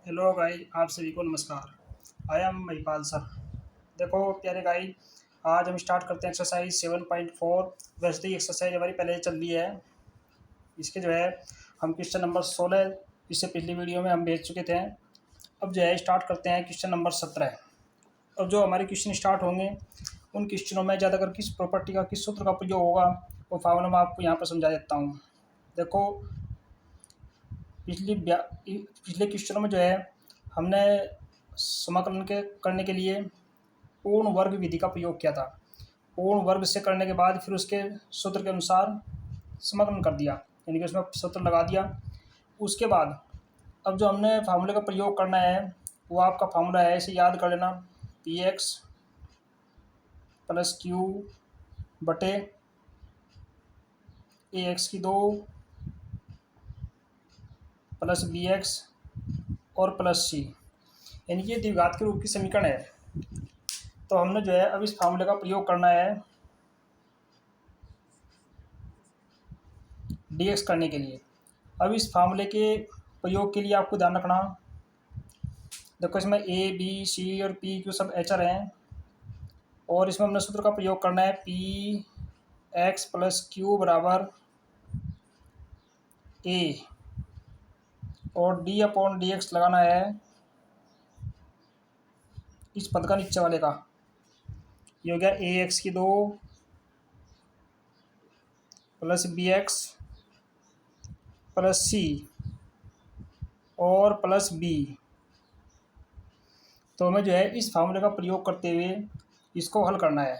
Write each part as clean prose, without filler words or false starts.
Hello guys, आप सभी को नमस्कार। I am Mahipal sir. देखो प्यारे गाइस, आज हम स्टार्ट करते हैं एक्सरसाइज 7.4। वैसे तो ये एक्सरसाइज हमारी पहले चल रही है। इसके जो है हम क्वेश्चन नंबर 16 इससे पिछली वीडियो में हम भेज चुके थे। अब जो है स्टार्ट करते हैं क्वेश्चन नंबर 17। अब जो हमारे क्वेश्चन स्टार्ट होंगे उन क्वेश्चनों में ज़्यादातर किस प्रॉपर्टी का किस सूत्र का प्रयोग होगा वो फार्मूला मैं आपको यहाँ पर समझा देता हूँ। देखो, पिछले क्वेश्चनों में जो है हमने समाकलन के करने के लिए पूर्ण वर्ग विधि का प्रयोग किया था। पूर्ण वर्ग से करने के बाद फिर उसके सूत्र के अनुसार समाकलन कर दिया, यानी कि उसमें सूत्र लगा दिया। उसके बाद अब जो हमने फार्मूले का प्रयोग करना है वो आपका फार्मूला है, इसे याद कर लेना। पी एक्स प्लस क्यू बटे ए एक्स की दो प्लस बी एक्स और प्लस सी, यानी कि ये द्विघात के रूप की समीकरण है। तो हमने जो है अब इस फार्मूले का प्रयोग करना है डीएक्स करने के लिए। अब इस फार्मूले के प्रयोग के लिए आपको ध्यान रखना, देखो इसमें ए बी सी और पी क्यू सब एचर हैं और इसमें हमने सूत्र का प्रयोग करना है पी एक्स प्लस क्यू बराबर ए और डी अपॉन डी एक्स लगाना है इस पद का नीचे वाले का। ये हो गया ए एक्स की दो प्लस बी एक्स प्लस सी और प्लस बी। तो हमें जो है इस फार्मूले का प्रयोग करते हुए इसको हल करना है।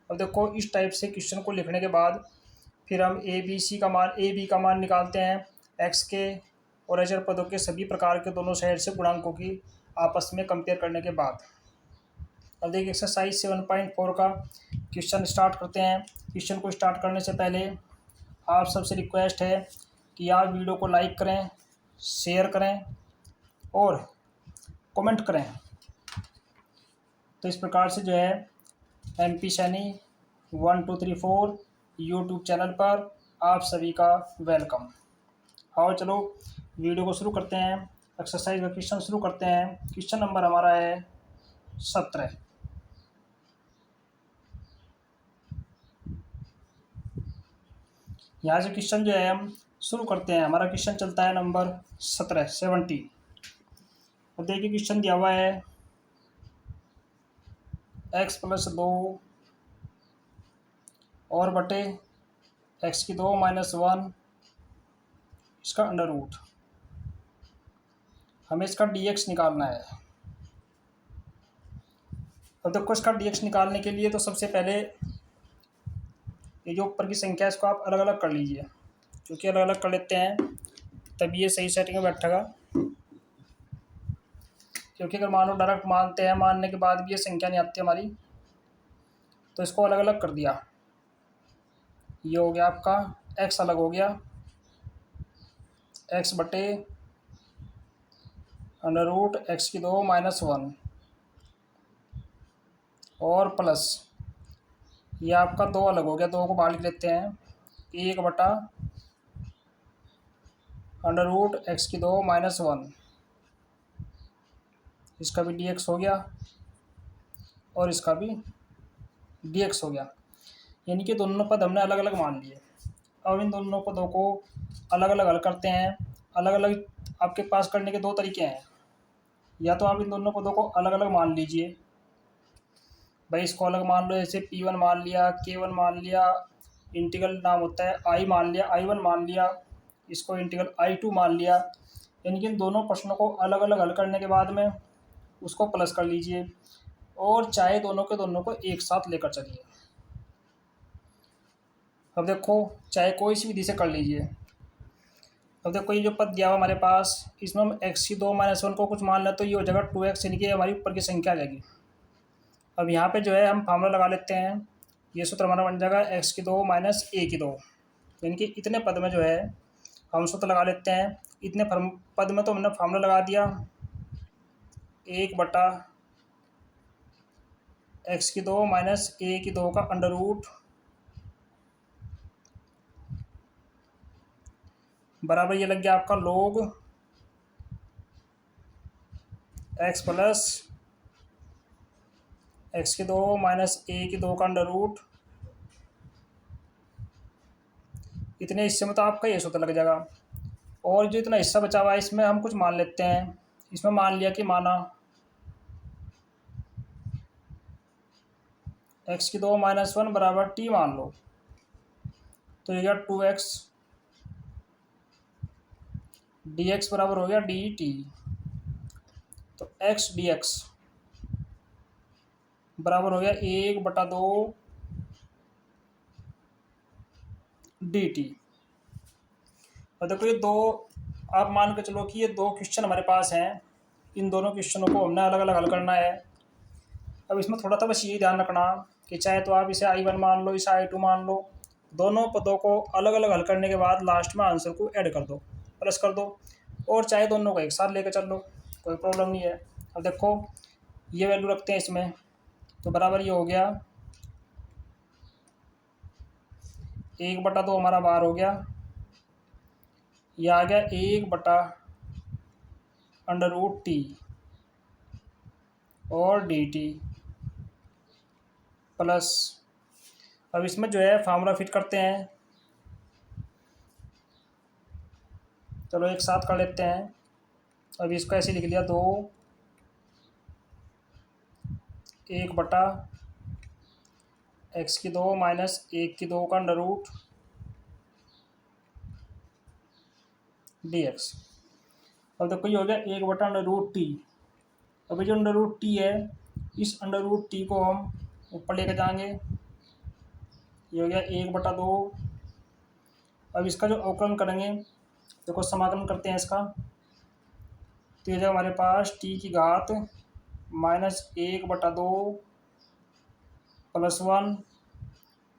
अब देखो, इस टाइप से क्वेश्चन को लिखने के बाद फिर हम ए बी का मान निकालते हैं एक्स के और अचर पदों के सभी प्रकार के दोनों साइड से गुणांकों की आपस में कंपेयर करने के बाद। अब देखिए एक्सरसाइज 7.4 का क्वेश्चन स्टार्ट करते हैं। क्वेश्चन को स्टार्ट करने से पहले आप सबसे रिक्वेस्ट है कि आप वीडियो को लाइक करें, शेयर करें और कमेंट करें। तो इस प्रकार से जो है MP सैनी 1234 यूट्यूब चैनल पर आप सभी का वेलकम। आओ चलो वीडियो को शुरू करते हैं, एक्सरसाइज का क्वेश्चन शुरू करते हैं। क्वेश्चन नंबर हमारा है 17। यहाँ से क्वेश्चन जो है हम शुरू करते हैं। हमारा क्वेश्चन चलता है नंबर 70। और देखिए क्वेश्चन दिया हुआ है एक्स प्लस दो और बटे एक्स की दो माइनस वन इसका अंडर रूट। हमें इसका डीएक्स निकालना है। अब देखो, इसका डीएक्स निकालने के लिए तो सबसे पहले ये जो ऊपर की संख्या है इसको आप अलग अलग कर लीजिए, क्योंकि अलग अलग कर लेते हैं तभी ये सही सेटिंग में बैठेगा। क्योंकि अगर मान लो डायरेक्ट मानते हैं, मानने के बाद भी ये संख्या नहीं आती हमारी, तो इसको अलग अलग कर दिया। ये हो गया आपका एक्स अलग हो गया, एक्स बटे अंडर रूट एक्स की दो माइनस वन और प्लस ये आपका दो अलग हो गया, दो को बाहर लिख लेते हैं। एक बटा अंडर रूट एक्स की दो माइनस वन, इसका भी डीएक्स हो गया और इसका भी डीएक्स हो गया। यानी कि दोनों पद हमने अलग अलग मान लिए। अब इन दोनों पदों को अलग अलग हल करते हैं। अलग अलग आपके पास करने के दो तरीके हैं, या तो आप इन दोनों पदों को अलग अलग मान लीजिए। भाई इसको अलग मान लो, जैसे P1 मान लिया, K1 मान लिया, इंटीग्रल नाम होता है I मान लिया, I1 मान लिया, इसको इंटीग्रल I2 मान लिया। यानी कि इन दोनों प्रश्नों को अलग अलग हल करने के बाद में उसको प्लस कर लीजिए और चाहे दोनों के दोनों को एक साथ लेकर चलिए। अब देखो, चाहे कोई सी विधि से कर लीजिए। अब देखो, ये जो पद दिया हुआ हमारे पास, इसमें हम एक्स की दो माइनस वन को कुछ मान लें तो ये हो जाएगा 2x, यानी कि हमारी ऊपर की संख्या आ जाएगी। अब यहाँ पे जो है हम फार्मूला लगा लेते हैं। ये सूत्र हमारा बन जाएगा एक्स की दो माइनस ए की दो, यानी कि इतने पद में जो है हम सूत्र लगा लेते हैं। इतने पद में तो हमने फार्मूला लगा दिया, एक बटा एक्स की दो माइनस ए की दो का अंडर रूट बराबर ये लग गया आपका लोग एक्स प्लस एक्स की दो माइनस ए की दो का अंडर रूट, इतने हिस्से में तो आपका ये सूत्र लग जाएगा। और जो इतना हिस्सा बचा हुआ है इसमें हम कुछ मान लेते हैं। इसमें मान लिया कि माना एक्स की दो माइनस वन बराबर टी मान लो, तो ये गया 2x डी एक्स बराबर हो गया डी टी। तो एक्स डी एक्स बराबर हो गया 1/2 डी टी। और देखो ये दो, आप मान के चलो कि ये दो क्वेश्चन हमारे पास हैं, इन दोनों क्वेश्चनों को हमने अलग अलग हल करना है। अब इसमें थोड़ा सा बस ये ध्यान रखना कि चाहे तो आप इसे I1 मान लो, इसे I2 मान लो, दोनों पदों को अलग अलग हल करने के बाद लास्ट में आंसर को ऐड कर दो, प्लस कर दो, और चाहे दोनों को एक साथ लेकर चल लो, कोई प्रॉब्लम नहीं है। अब देखो ये वैल्यू रखते हैं इसमें, तो बराबर ये हो गया 1/2 हमारा बार हो गया, ये आ गया 1/√t और डी टी प्लस, अब इसमें जो है फार्मूला फिट करते हैं, चलो एक साथ कर लेते हैं। अब इसको ऐसे लिख लिया 2 1/, एक्स की दो माइनस 1 की दो का अंडर रूट डी एक्स। अब देखो ये हो गया 1/√t। अब ये जो अंडर रूट टी है, इस अंडर रूट टी को हम ऊपर लेकर जाएंगे, ये हो गया 1/2। अब इसका जो अवकलन करेंगे, देखो समाकलन करते हैं इसका, तो ये जो हमारे पास टी की घात -1/2 +1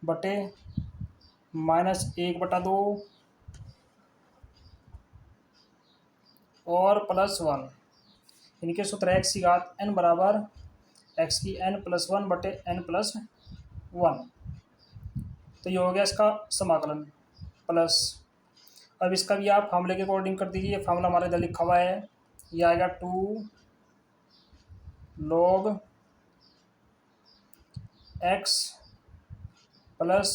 बटे -1/2 और +1, इनके सूत्र एक्स की घात n बराबर एक्स की n+1 बटे n+1। तो ये हो गया इसका समाकलन प्लस। अब इसका भी आप फार्मूले के अकॉर्डिंग कर दीजिए, फार्मूला हमारे इधर लिखा हुआ है, ये आएगा 2 log x प्लस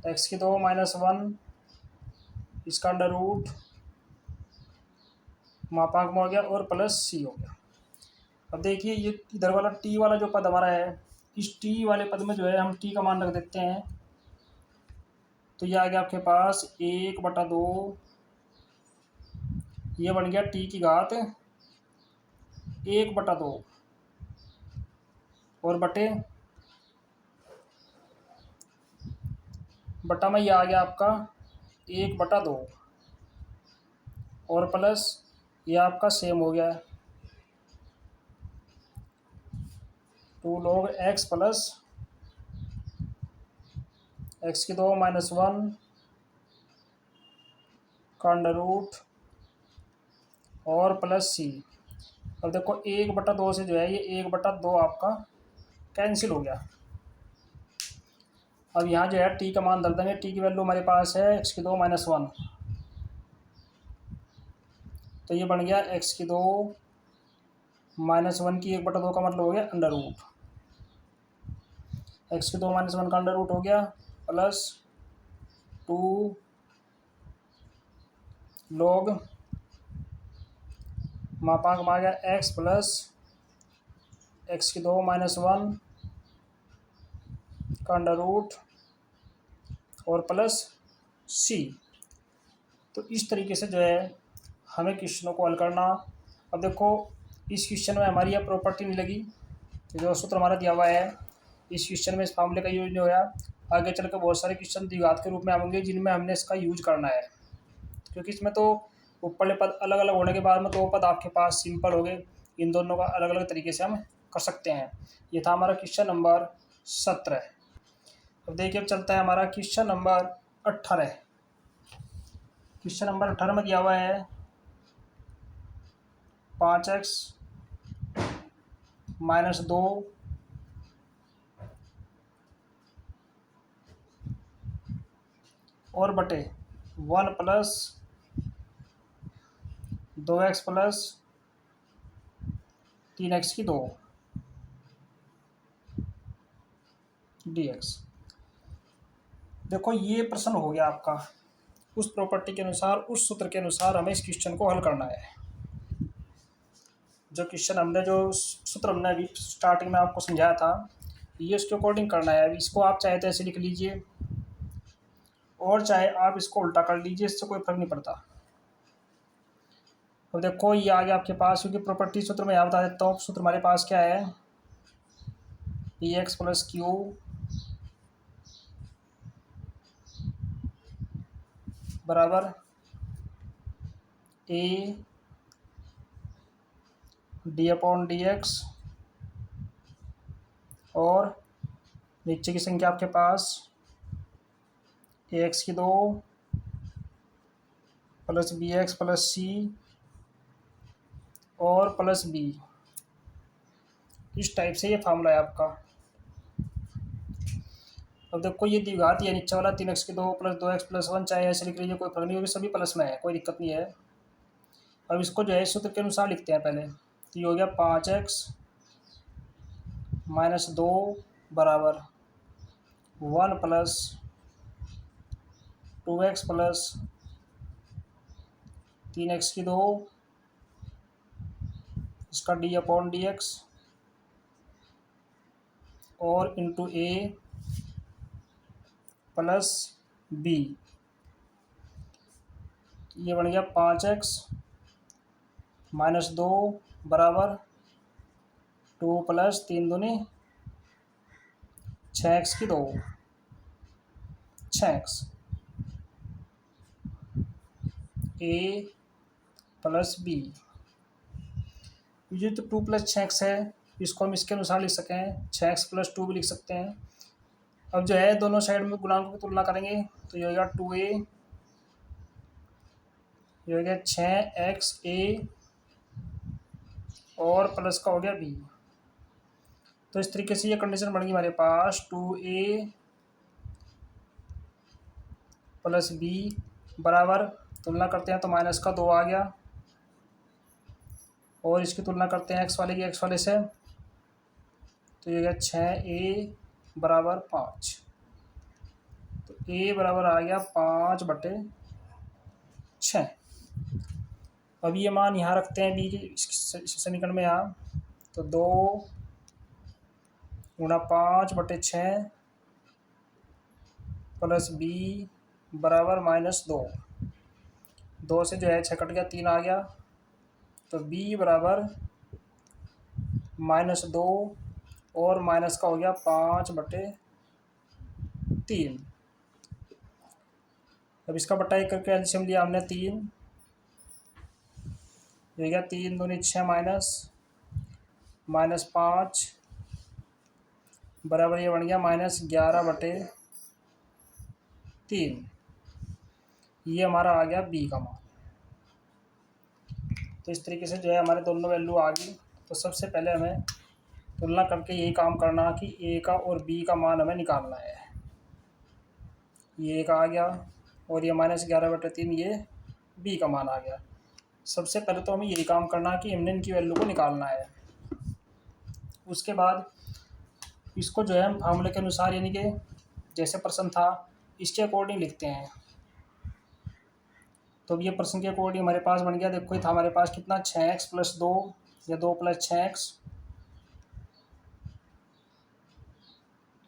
एक्स की दो माइनस 1 इसका अंडर रूट मापांक में हो गया और प्लस सी हो गया। अब देखिए ये इधर वाला टी वाला जो पद हमारा है, इस टी वाले पद में जो है हम टी का मान रख देते हैं, तो ये आ गया आपके पास 1/2, ये बन गया टी की घात 1/2 और बटा में ये आ गया आपका 1/2 और प्लस ये आपका सेम हो गया 2 log x प्लस एक्स की दो माइनस 1 का अंडर रूट और प्लस सी। अब देखो 1/2 से जो है ये 1/2 आपका कैंसिल हो गया। अब यहाँ जो है टी का मान डाल देंगे, टी की वैल्यू हमारे पास है एक्स की दो माइनस 1, तो ये बन गया एक्स की दो माइनस 1 की 1/2 का मतलब हो गया अंडर रूट, एक्स की दो माइनस 1 का अंडर रूट हो गया प्लस 2 log मापांक में आ गया एक्स प्लस एक्स की दो माइनस 1 का अंडर रूट और प्लस सी। तो इस तरीके से जो है हमें क्वेश्चनों को हल करना। अब देखो इस क्वेश्चन में हमारी यह प्रॉपर्टी नहीं लगी, जो सूत्र हमारा दिया हुआ है इस क्वेश्चन में, इस फार्मूले का यूज नहीं होया। आगे चल कर बहुत सारे क्वेश्चन द्विघात के रूप में आएंगे जिनमें हमने इसका यूज करना है, क्योंकि इसमें तो ऊपरले पद अलग अलग होने के बाद में दो पद आपके पास सिंपल हो गए, इन दोनों का अलग अलग तरीके से हम कर सकते हैं। ये था हमारा क्वेश्चन नंबर 17। अब देखिए अब चलता है हमारा क्वेश्चन नंबर 18। क्वेश्चन नंबर 18 में दिया हुआ है 5x - 2 और बटे 1 + 2x + 3x की 2 dx। देखो ये प्रश्न हो गया आपका। उस प्रॉपर्टी के अनुसार, उस सूत्र के अनुसार हमें इस क्वेश्चन को हल करना है। जो क्वेश्चन हमने, जो सूत्र हमने अभी स्टार्टिंग में आपको समझाया था, ये उसके अकॉर्डिंग करना है। अब इसको आप चाहे तो ऐसे लिख लीजिए और चाहे आप इसको उल्टा कर लीजिए, इससे कोई फर्क नहीं पड़ता। अब देखो ये आ गया आपके पास, क्योंकि प्रॉपर्टी सूत्र में यहाँ बता देता हूँ। सूत्र हमारे पास क्या है, पी एक्स प्लस क्यू बराबर A D upon D x, और नीचे की संख्या आपके पास ए एक्स की 2 प्लस बी एक्स प्लस सी और प्लस बी। इस टाइप से ये फार्मूला है आपका। अब देखो ये द्विघात है, नीचे वाला 3x की 2 प्लस 2x प्लस 1, चाहे ऐसे लिख लीजिए, कोई फर्क नहीं होगी, सभी प्लस में है, कोई दिक्कत नहीं है। अब इसको जो है सूत्र के अनुसार लिखते हैं पहले। तो ये हो गया 5x माइनस 2 बराबर 1 प्लस 2x प्लस 3x की 2, इसका डी अपॉन डी एक्स और इंटू ए प्लस बी। ये बन गया 5x माइनस 2 बराबर 2 प्लस 3 दूनी 6x की 2, 6x ए प्लस बी। ये तो 2 प्लस 6x है, इसको हम इसके अनुसार लिख सकें, 6x प्लस 2 भी लिख सकते हैं। अब जो है दोनों साइड में गुणांकों की तुलना करेंगे, तो ये हो गया 2a, ये हो गया 6xa और प्लस का हो गया b। तो इस तरीके से ये कंडीशन बन गई हमारे पास 2a प्लस b बराबर, तुलना करते हैं तो माइनस का 2 आ गया, और इसकी तुलना करते हैं एक्स वाले की एक्स वाले से, तो ये हो गया 6a बराबर 5। तो a बराबर आ गया 5/6। अब ये मान यहाँ रखते हैं बी के समीकरण में यहाँ, तो 2 गुणा 5/6 प्लस बी बराबर -2। 2 से जो है 6 कट गया, 3 आ गया, तो b बराबर -2 और माइनस का हो गया 5/3। अब इसका बटा एक करके एलसीएम लिया हमने 3, हो गया 3 दूनी 6 -5 बराबर ये बन गया -11/3। ये हमारा आ गया बी का मान। तो इस तरीके से जो है हमारे दोनों वैल्यू आ गई। तो सबसे पहले हमें तुलना करके यही काम करना कि ए का और बी का मान हमें निकालना है। ये ए का आ गया और ये -11/3 ये बी का मान आ गया। सबसे पहले तो हमें यही काम करना कि हमने इनकी वैल्यू को निकालना है। उसके बाद इसको जो है हम फार्मूले के अनुसार, यानी कि जैसे प्रश्न था इसके अकॉर्डिंग लिखते हैं। तो अब ये प्रश्न के अकॉर्डिंग हमारे पास बन गया। देखो ये था हमारे पास कितना, 6x प्लस 2 या 2 प्लस 6x,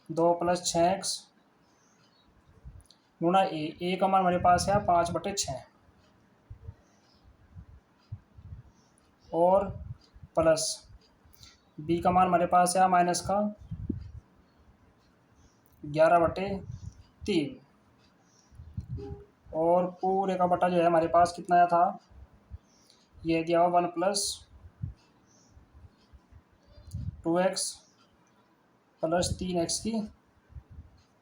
2 प्लस 6x गुणा ए का मान हमारे पास है 5/6 और प्लस बी का मान हमारे पास है माइनस का 11/3 और पूरे का बटा जो है हमारे पास कितना आया था, ये दिया हुआ 1 प्लस 2x प्लस 3x की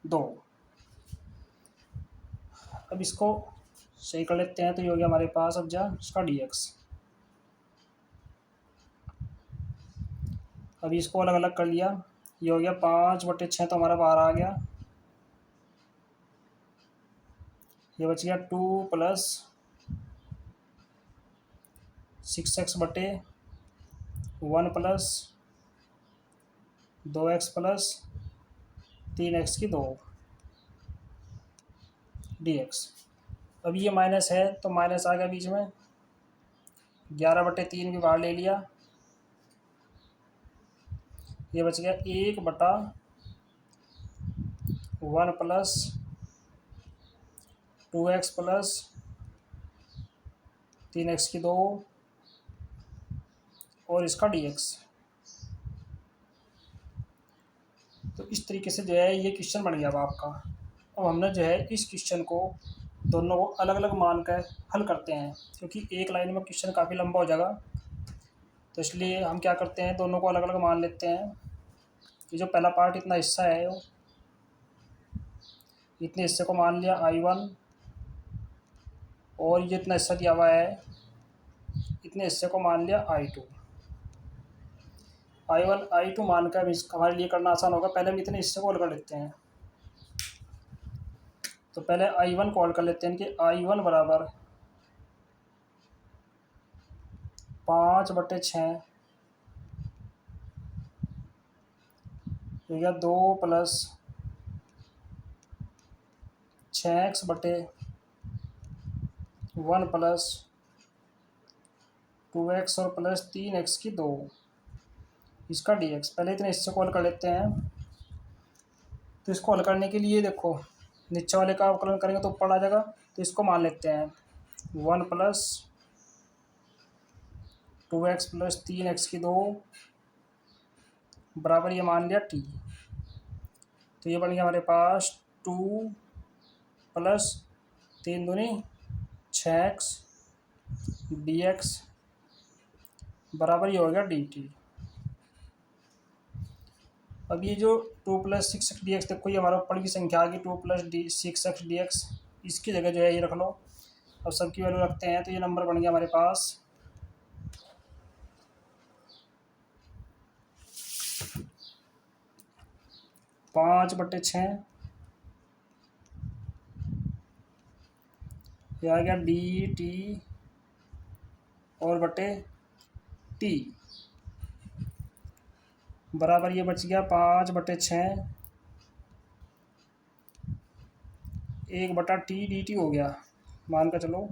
2। अब इसको सही कर लेते हैं, तो ये हो गया हमारे पास अब जा इसका dx। अभी इसको अलग अलग कर लिया, ये हो गया 5/6 तो हमारा बाहर आ गया, ये बच गया 2 प्लस 6x/, 1+2x+3x की 2 dx। अब ये माइनस है तो माइनस आ गया बीच में, 11/3 भी बाहर ले लिया, ये बच गया 1/2x+3x की 2 और इसका dx। तो इस तरीके से जो है ये क्वेश्चन बन गया अब आपका। अब हमने जो है इस क्वेश्चन को दोनों को अलग अलग मान कर हल करते हैं, क्योंकि एक लाइन में क्वेश्चन काफ़ी लंबा हो जाएगा, तो इसलिए हम क्या करते हैं, दोनों को अलग अलग मान लेते हैं। ये जो पहला पार्ट इतना हिस्सा है, इतने हिस्से को मान लिया I1, और ये इतना हिस्सा दिया हुआ है, इतने हिस्से को मान लिया I2। I1 I2 मानकर हमारे लिए करना आसान होगा। पहले हम इतने हिस्से को हल कर लेते हैं। तो पहले I1 को हल कर लेते हैं कि I1 बराबर 5/6 हो गया 2 + 6x/1 + 2x और +3x की 2 इसका dx। पहले इतने हिस्से को हल कर लेते हैं। तो इसको हल करने के लिए देखो, नीचे वाले का अवकलन करेंगे तो ऊपर आ जाएगा, तो इसको मान लेते हैं 1 + 2x + 3x की 2 बराबर, ये मान लिया t। तो ये बन गया हमारे पास 2 + 3 दूनी 6x dx बराबर ये हो गया dt। अब ये जो 2 + 6x dx, देखो ये हमारा ऊपर की संख्या आ गई 2 + 6x dx, इसकी जगह जो है ये रख लो। अब सबकी वैल्यू रखते हैं, तो ये नंबर बन गया हमारे पास 5/6, ये आ गया dt और बटे t बराबर, ये बच गया 5/6 1/t dt हो गया, मान कर चलो।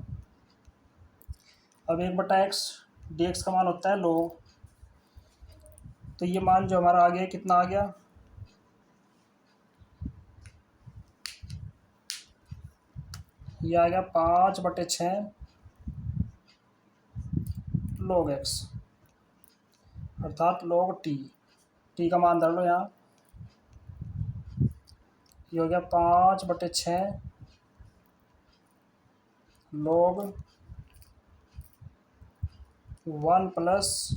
अब 1/x dx का मान होता है log, तो ये मान जो हमारा आ गया कितना आ गया, ये आ गया 5/6 log x, अर्थात log t। t का मान धर लो यहाँ, ये हो गया 5/6 log 1 +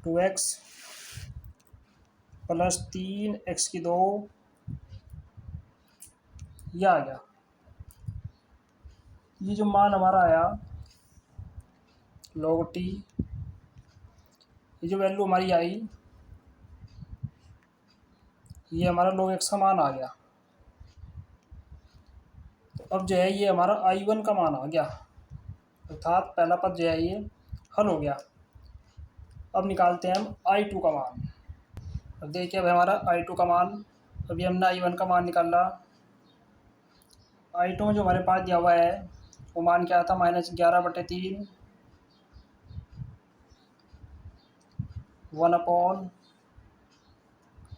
2x + 3x की 2, ये आ गया। ये जो मान हमारा आया log t, ये जो वैल्यू हमारी आई, ये हमारा log x का मान आ गया। तो अब जो है ये हमारा I1 का मान आ गया, अर्थात पहला पद जो है ये हल हो गया। अब निकालते हैं हम I2 का मान। अब देखिए, अब हमारा I2 का मान, अभी हमने I1 का मान निकाला। I2 में जो हमारे पास दिया हुआ है वो मान क्या था, -11/3 1/1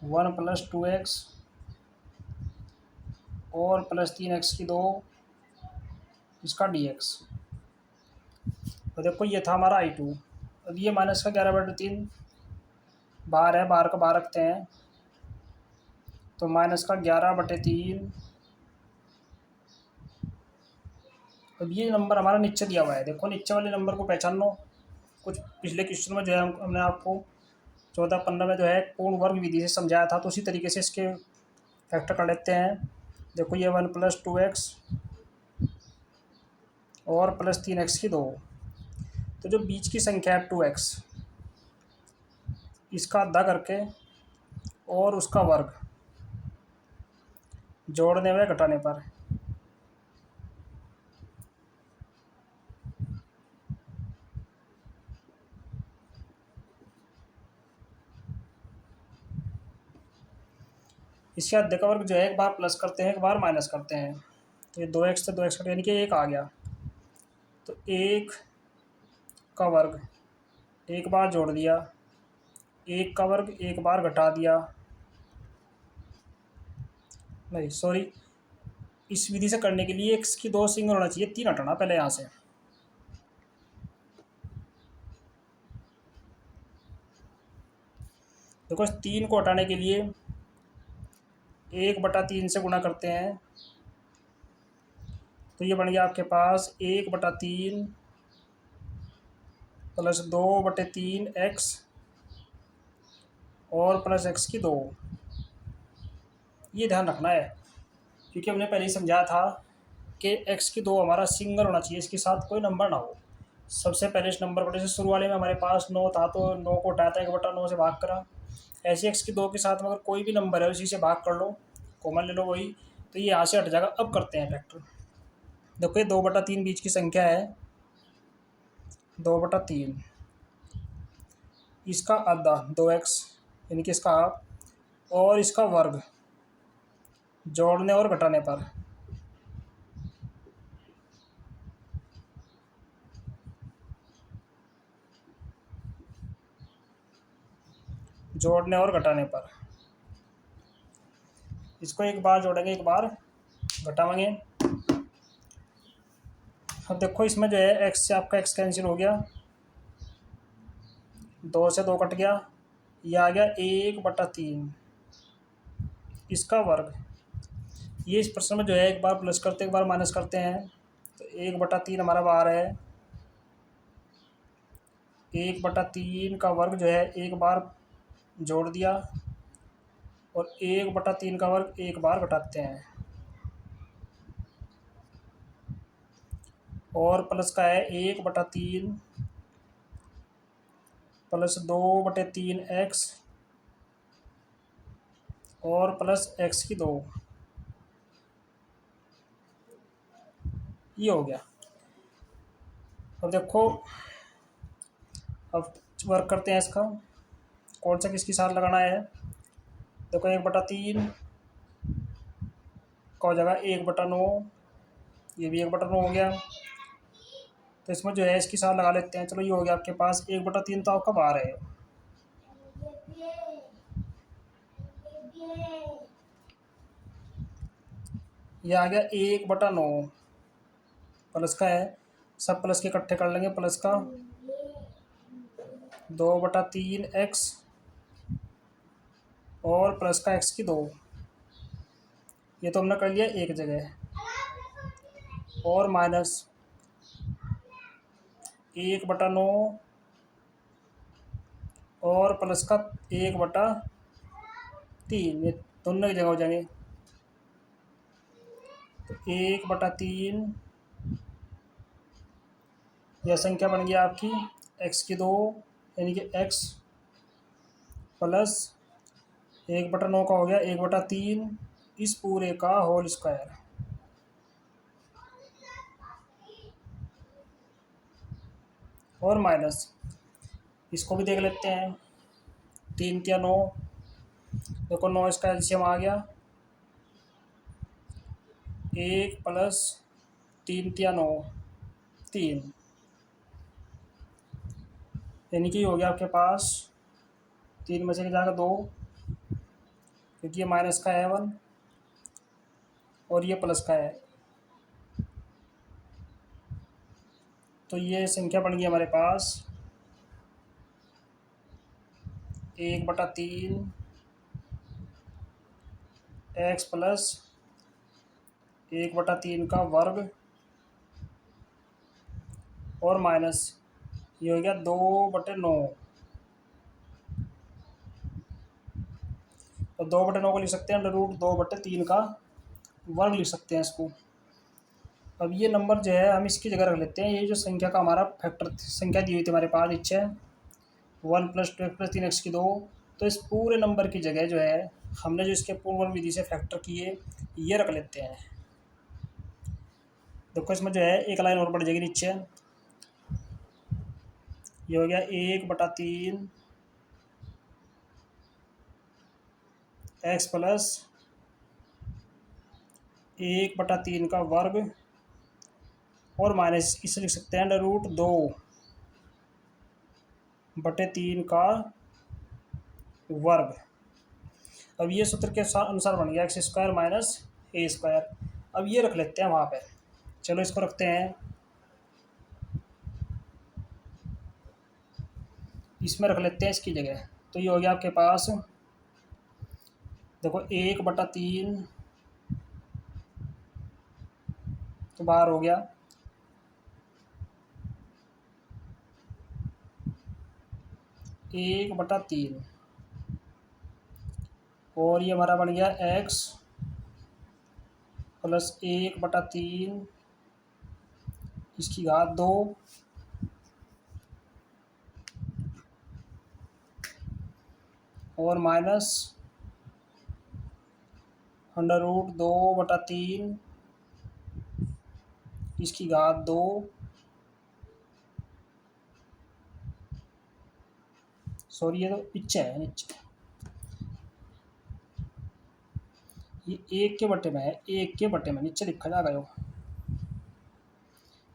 + 2x और +3x की 2 इसका dx। तो देखो ये था हमारा I2। अब ये माइनस का 11/3 बाहर है, बाहर का बाहर रखते हैं, तो माइनस का 11/3। अब ये नंबर हमारा नीचे दिया हुआ है, देखो नीचे वाले नंबर को पहचान लो। कुछ पिछले क्वेश्चन में जो है हमने आपको 14-15 में जो है पूर्ण वर्ग विधि से समझाया था, तो उसी तरीके से इसके फैक्टर कर लेते हैं। देखो ये 1 + 2x और +3x की 2, तो जो बीच की संख्या है 2x, इसका आधा करके और उसका वर्ग जोड़ने व घटाने पर, इसके आधे का वर्ग जो है एक बार प्लस करते हैं, एक बार माइनस करते हैं। तो ये 2x से 2x कट यानी कि 1 आ गया। तो 1 का वर्ग एक बार जोड़ दिया, 1 का वर्ग एक बार घटा दिया, नहीं सॉरी, इस विधि से करने के लिए x की 2 सिंगल होना चाहिए, 3 हटाना पहले यहाँ से। देखो इस 3 को हटाने के लिए 1/3 से गुणा करते हैं, तो ये बन गया आपके पास 1/3 प्लस 2/3x और प्लस x की 2। ये ध्यान रखना है क्योंकि हमने पहले ही समझाया था कि x की 2 हमारा सिंगल होना चाहिए, इसके साथ कोई नंबर ना हो। सबसे पहले इस नंबर को, जैसे शुरू वाले में हमारे पास 9 था तो 9 को उठाया था, 1/9 से भाग करा। ऐसे x की 2 के साथ में अगर कोई भी नंबर है उसी से भाग कर लो, कॉमन ले लो वही, तो ये यहाँ से हट जाएगा। अब करते हैं फैक्टर। देखो ये 2/3 बीच की संख्या है, 2/3, इसका आधा 2x यानी कि इसका हाफ, और इसका वर्ग जोड़ने और घटाने पर, जोड़ने और घटाने पर इसको एक बार जोड़ेंगे, एक बार घटाएंगे। अब देखो इसमें जो है x से आपका x कैंसिल हो गया, 2 से 2 कट गया, ये आ गया 1/3 इसका वर्ग। ये इस प्रश्न में जो है एक बार प्लस करते एक बार माइनस करते हैं, तो 1/3 हमारा बाहर है, 1/3 का वर्ग जो है एक बार जोड़ दिया, और 1/3 का वर्ग एक बार घटाते हैं, और प्लस का है 1/3 प्लस 2/3x और प्लस x की 2। ये हो गया। अब देखो, अब वर्क करते हैं इसका, कौन सा किसके साथ लगाना है। देखो 1/3 का हो जाएगा 1/9, ये भी 1/9 हो गया। तो इसमें जो है इसके साथ लगा लेते हैं। चलो ये हो गया आपके पास 1/3, तो आपका बाहर है। ये आ गया 1/9, प्लस का है, सब प्लस के इकट्ठे कर लेंगे, प्लस का 2/3x और प्लस का x की 2। ये तो हमने कर लिया एक जगह, और माइनस 1/9 और प्लस का 1/3, ये दोनों की जगह हो जाएंगे। तो 1/3 यह संख्या बन गई आपकी x की 2 यानी कि x प्लस 1/9 का हो गया 1/3 इस पूरे का होल स्क्वायर। और माइनस इसको भी देख लेते हैं, 3 या 9, देखो 9 इसका एलसीएम आ गया, 1 प्लस 3 या 9 3, यानी कि हो गया आपके पास 3 में से जाएगा 2, क्योंकि ये माइनस का है 1 और ये प्लस का है। तो ये संख्या बन गई हमारे पास 1/3 x प्लस 1/3 का वर्ग और माइनस ये हो गया 2/9। तो 2/9 को लिख सकते हैं √2/3 का वर्ग लिख सकते हैं इसको। अब ये नंबर जो है हम इसकी जगह रख लेते हैं, ये जो संख्या का हमारा फैक्टर संख्या दी हुई थी हमारे पास नीचे 1 + 2 + 3x की 2, तो इस पूरे नंबर की जगह जो है हमने जो इसके पूर्व विधि से फैक्टर किए ये रख लेते हैं। देखो इसमें जो है एक लाइन और बढ़ जाएगी नीचे, ये हो गया 1/3 x प्लस 1/3 का वर्ग और माइनस इसे लिख सकते हैं √2/3 का वर्ग। अब ये सूत्र के अनुसार बन गया x² माइनस a²। अब ये रख लेते हैं वहाँ पे। चलो इसको रखते हैं, इसमें रख लेते हैं इसकी जगह। तो ये हो गया आपके पास, देखो 1/3 तो बाहर हो गया, 1/3 और ये हमारा बन गया x प्लस 1/3 इसकी घात 2 और माइनस √2/3 इसकी घात 2। सॉरी ये तो नीचे है, नीचे ये 1/में है, 1/में नीचे लिखा जाएगा यो।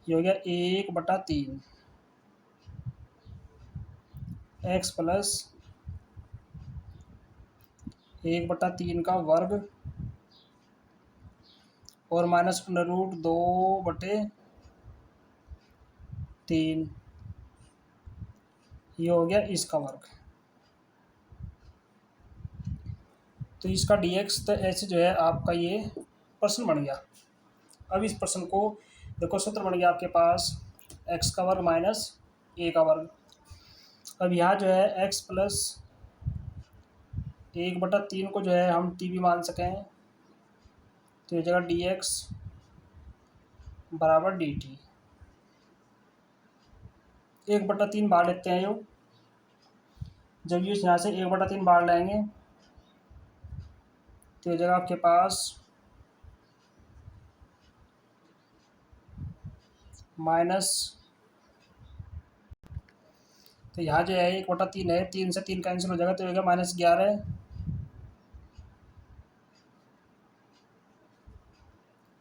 ये हो गया 1/3 x प्लस 1/3 का वर्ग और माइनस √2/3 ये हो गया इसका वर्ग। तो इसका dx तो ऐसे जो है आपका ये प्रश्न बन गया। अब इस प्रश्न को देखो, सूत्र बन गया आपके पास x का वर्ग माइनस a का वर्ग। अब यहाँ जो है x प्लस 1/3 को जो है हम t भी मान सकें, तो ये जगह dx बराबर dt। 1/3 बाहर लेते हैं, यो जब ये यहाँ से 1/3 बाहर लाएंगे तो ये जगह आपके पास माइनस, तो यहाँ जो है 1/3 है, 3 से 3 कैंसिल हो जाएगा तो ये होगा -11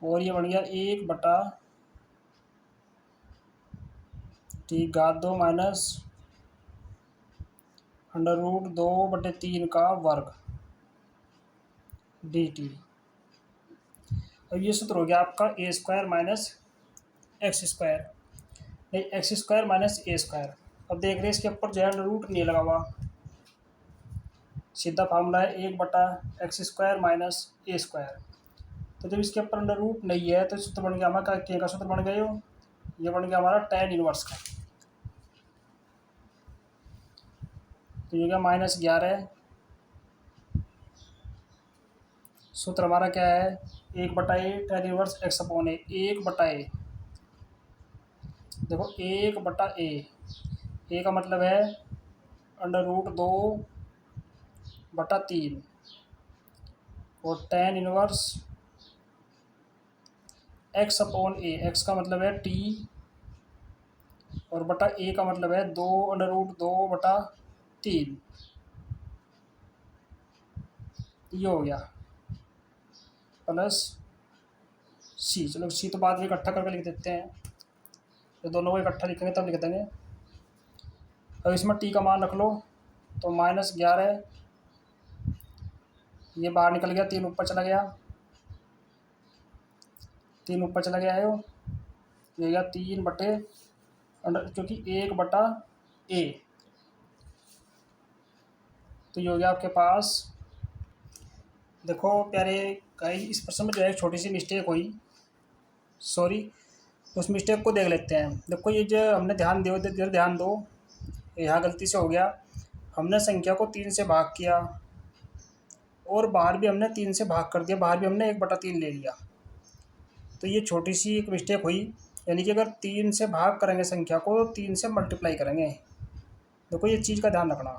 और ये बन गया 1/3 घात 2 माइनस √2/3 का वर्ग dt। अब ये सूत्र हो गया आपका a² माइनस x², नहीं x² माइनस a²। अब देख रहे हैं इसके ऊपर जो है रूट नहीं लगा हुआ, सीधा फार्मूला है 1/x² माइनस a²। तो जब इसके ऊपर अंडर रूट नहीं है तो सूत्र बन गया हमारा क्या का सूत्र बन गया, ये बन गया हमारा tan इनवर्स का। तो ये क्या -11 सूत्र हमारा क्या है 1/a tan inverse x/a। 1/a देखो 1/a, a का मतलब है √2/3 और tan इनवर्स x/a। x का मतलब है t और बटा a का मतलब है 2√2/3। ये हो गया प्लस c। चलो c तो बाद में इकट्ठा करके लिख देते हैं, तो दोनों को इकट्ठा लिखेंगे तब लिख देंगे। अब इसमें t का मान रख लो, तो -11 ये बाहर निकल गया, 3 ऊपर चला गया, 3 ऊपर चला गया है, ये गया 3/, क्योंकि 1/a। तो ये हो गया आपके पास। देखो प्यारे गाइस, इस प्रश्न में जो है छोटी सी मिस्टेक हुई, सॉरी, उस मिस्टेक को देख लेते हैं। देखो ये जो हमने ध्यान दो, यहाँ गलती से हो गया, हमने संख्या को 3 से भाग किया और बाहर भी हमने 3 से भाग कर दिया, बाहर भी हमने 1/3 ले लिया। तो ये छोटी सी एक मिस्टेक हुई, यानी कि अगर 3 से भाग करेंगे संख्या को तो 3 से मल्टीप्लाई करेंगे। देखो ये चीज़ का ध्यान रखना,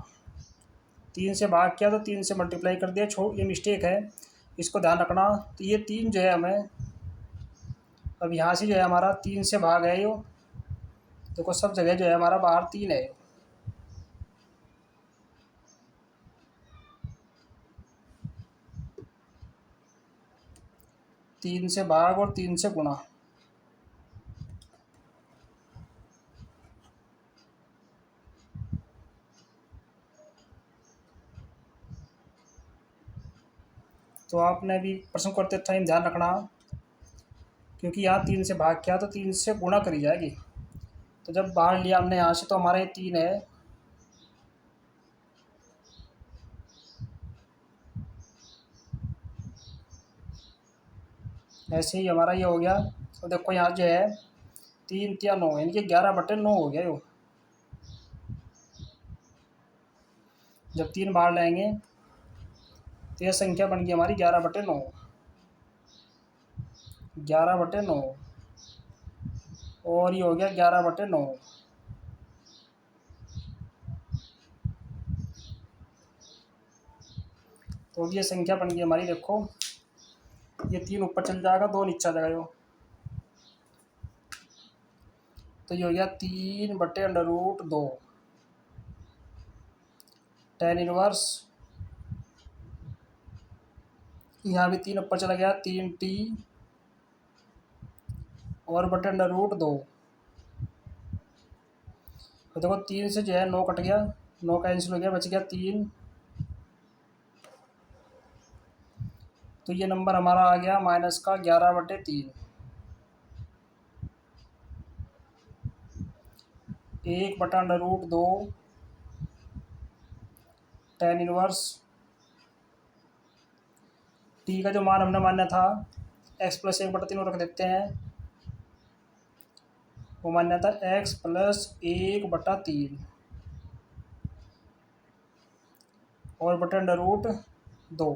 3 से भाग किया तो 3 से मल्टीप्लाई कर दिया, ये मिस्टेक है, इसको ध्यान रखना। तो ये 3 जो है हमें, अब यहाँ से जो है हमारा 3 से भाग है, यो देखो सब जगह जो है हमारा बाहर 3 है, 3 3 से भाग और 3 से गुणा। तो आपने भी प्रश्न करते टाइम ध्यान रखना, क्योंकि यहाँ 3 से भाग किया तो 3 से गुणा करी जाएगी। तो जब बाहर लिया हमने यहाँ से तो हमारा ये 3 है, ऐसे ही हमारा ये हो गया। तो देखो यहाँ जो है 3 या 9, यानी कि 11/9 हो गया यो। जब 3 बाहर लाएंगे तो यह संख्या बन गई हमारी 11/9। 11/9 और ये हो गया 11/9। तो अब ये संख्या बन गई हमारी, देखो ये 3 ऊपर चल जाएगा, 2 नीचे आ जाएगा यो। तो ये हो गया 3/√2 tan इनवर्स। यहाँ भी 3 ऊपर चला गया, 3t और /√2। तो देखो 3 से जो है 9 कट गया, 9 कैंसिल हो गया, बच गया 3। तो ये नंबर हमारा आ गया माइनस का 11/3। 1/√2 tan इनवर्स टी का जो मान हमने माना था x + 1/3 रख देते हैं। वो मान्य था x + 1/3 और /√2।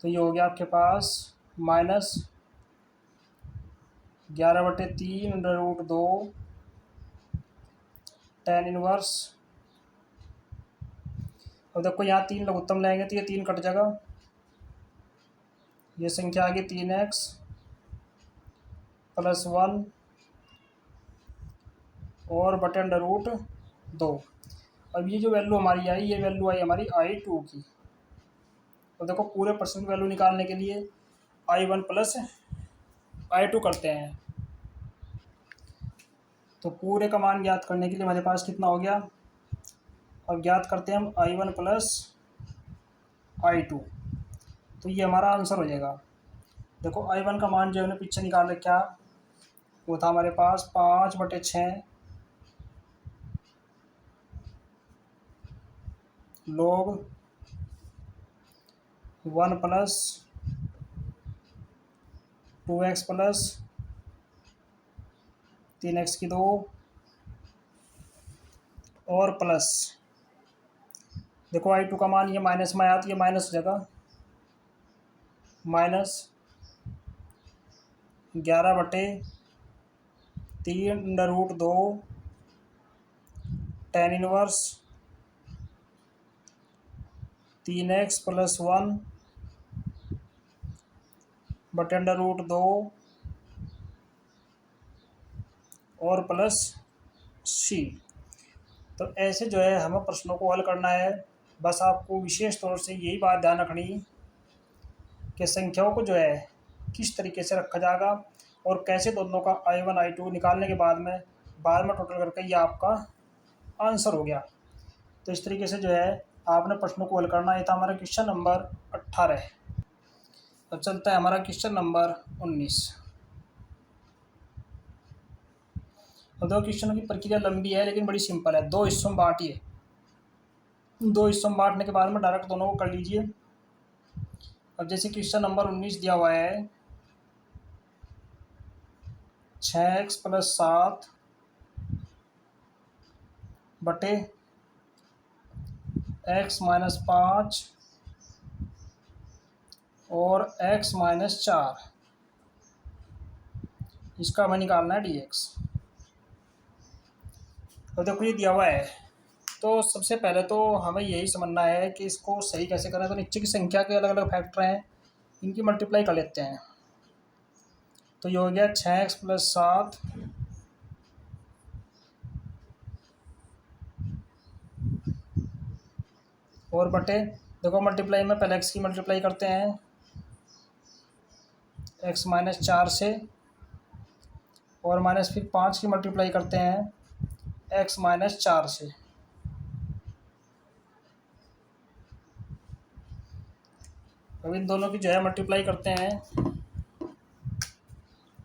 तो ये हो गया आपके पास माइनस 11/3 √2 tan इनवर्स। अब देखो यहाँ 3 लघुत्तम लेंगे तो ये 3 कट जाएगा, ये संख्या आ गई 3x + 1 और /√2। अब ये जो वैल्यू हमारी आई, ये वैल्यू आई हमारी I2 की। तो देखो पूरे प्रश्न की वैल्यू निकालने के लिए I1 + I2 करते हैं। तो पूरे का मान ज्ञात करने के लिए हमारे पास कितना हो गया, अब ज्ञात करते हैं हम I1 + I2। तो ये हमारा आंसर हो जाएगा। देखो I1 का मान जो हमने पीछे निकाल रखा, वो था हमारे पास 5/6 log 1 + 2x + 3x² और प्लस। देखो I2 का मान ये माइनस में आया तो ये माइनस हो जाएगा, -11/3 √2 tan इनवर्स 3x + 1 /√2 और प्लस c। तो ऐसे जो है हमें प्रश्नों को हल करना है। बस आपको विशेष तौर से यही बात ध्यान रखनी कि संख्याओं को जो है किस तरीके से रखा जाएगा और कैसे दोनों का I1 I2 निकालने के बाद में टोटल करके ये आपका आंसर हो गया। तो इस तरीके से जो है आपने प्रश्नों को हल करना। ये था हमारा क्वेश्चन नंबर 18। अब चलता है हमारा क्वेश्चन नंबर 19। अब दो क्वेश्चनों की प्रक्रिया लंबी है लेकिन बड़ी सिंपल है। 2 हिस्सों में बांटिए, 2 हिस्सों में बांटने के बाद में डायरेक्ट दोनों को कर लीजिए। अब जैसे क्वेश्चन नंबर 19 दिया हुआ है, 6x + 7 बटे x - 5 और x - 4, इसका हमें निकालना है dx। तो देखो ये दिया हुआ है, तो सबसे पहले तो हमें यही समझना है कि इसको सही कैसे करें। तो नीचे की संख्या के अलग अलग फैक्टर हैं, इनकी मल्टीप्लाई कर लेते हैं। तो ये हो गया 6x + 7 और बटे, देखो मल्टीप्लाई में पहले x की मल्टीप्लाई करते हैं एक्स माइनस 4 से, और माइनस फिर 5 की मल्टीप्लाई करते हैं एक्स माइनस 4 से। अब इन दोनों की जो है मल्टीप्लाई करते हैं,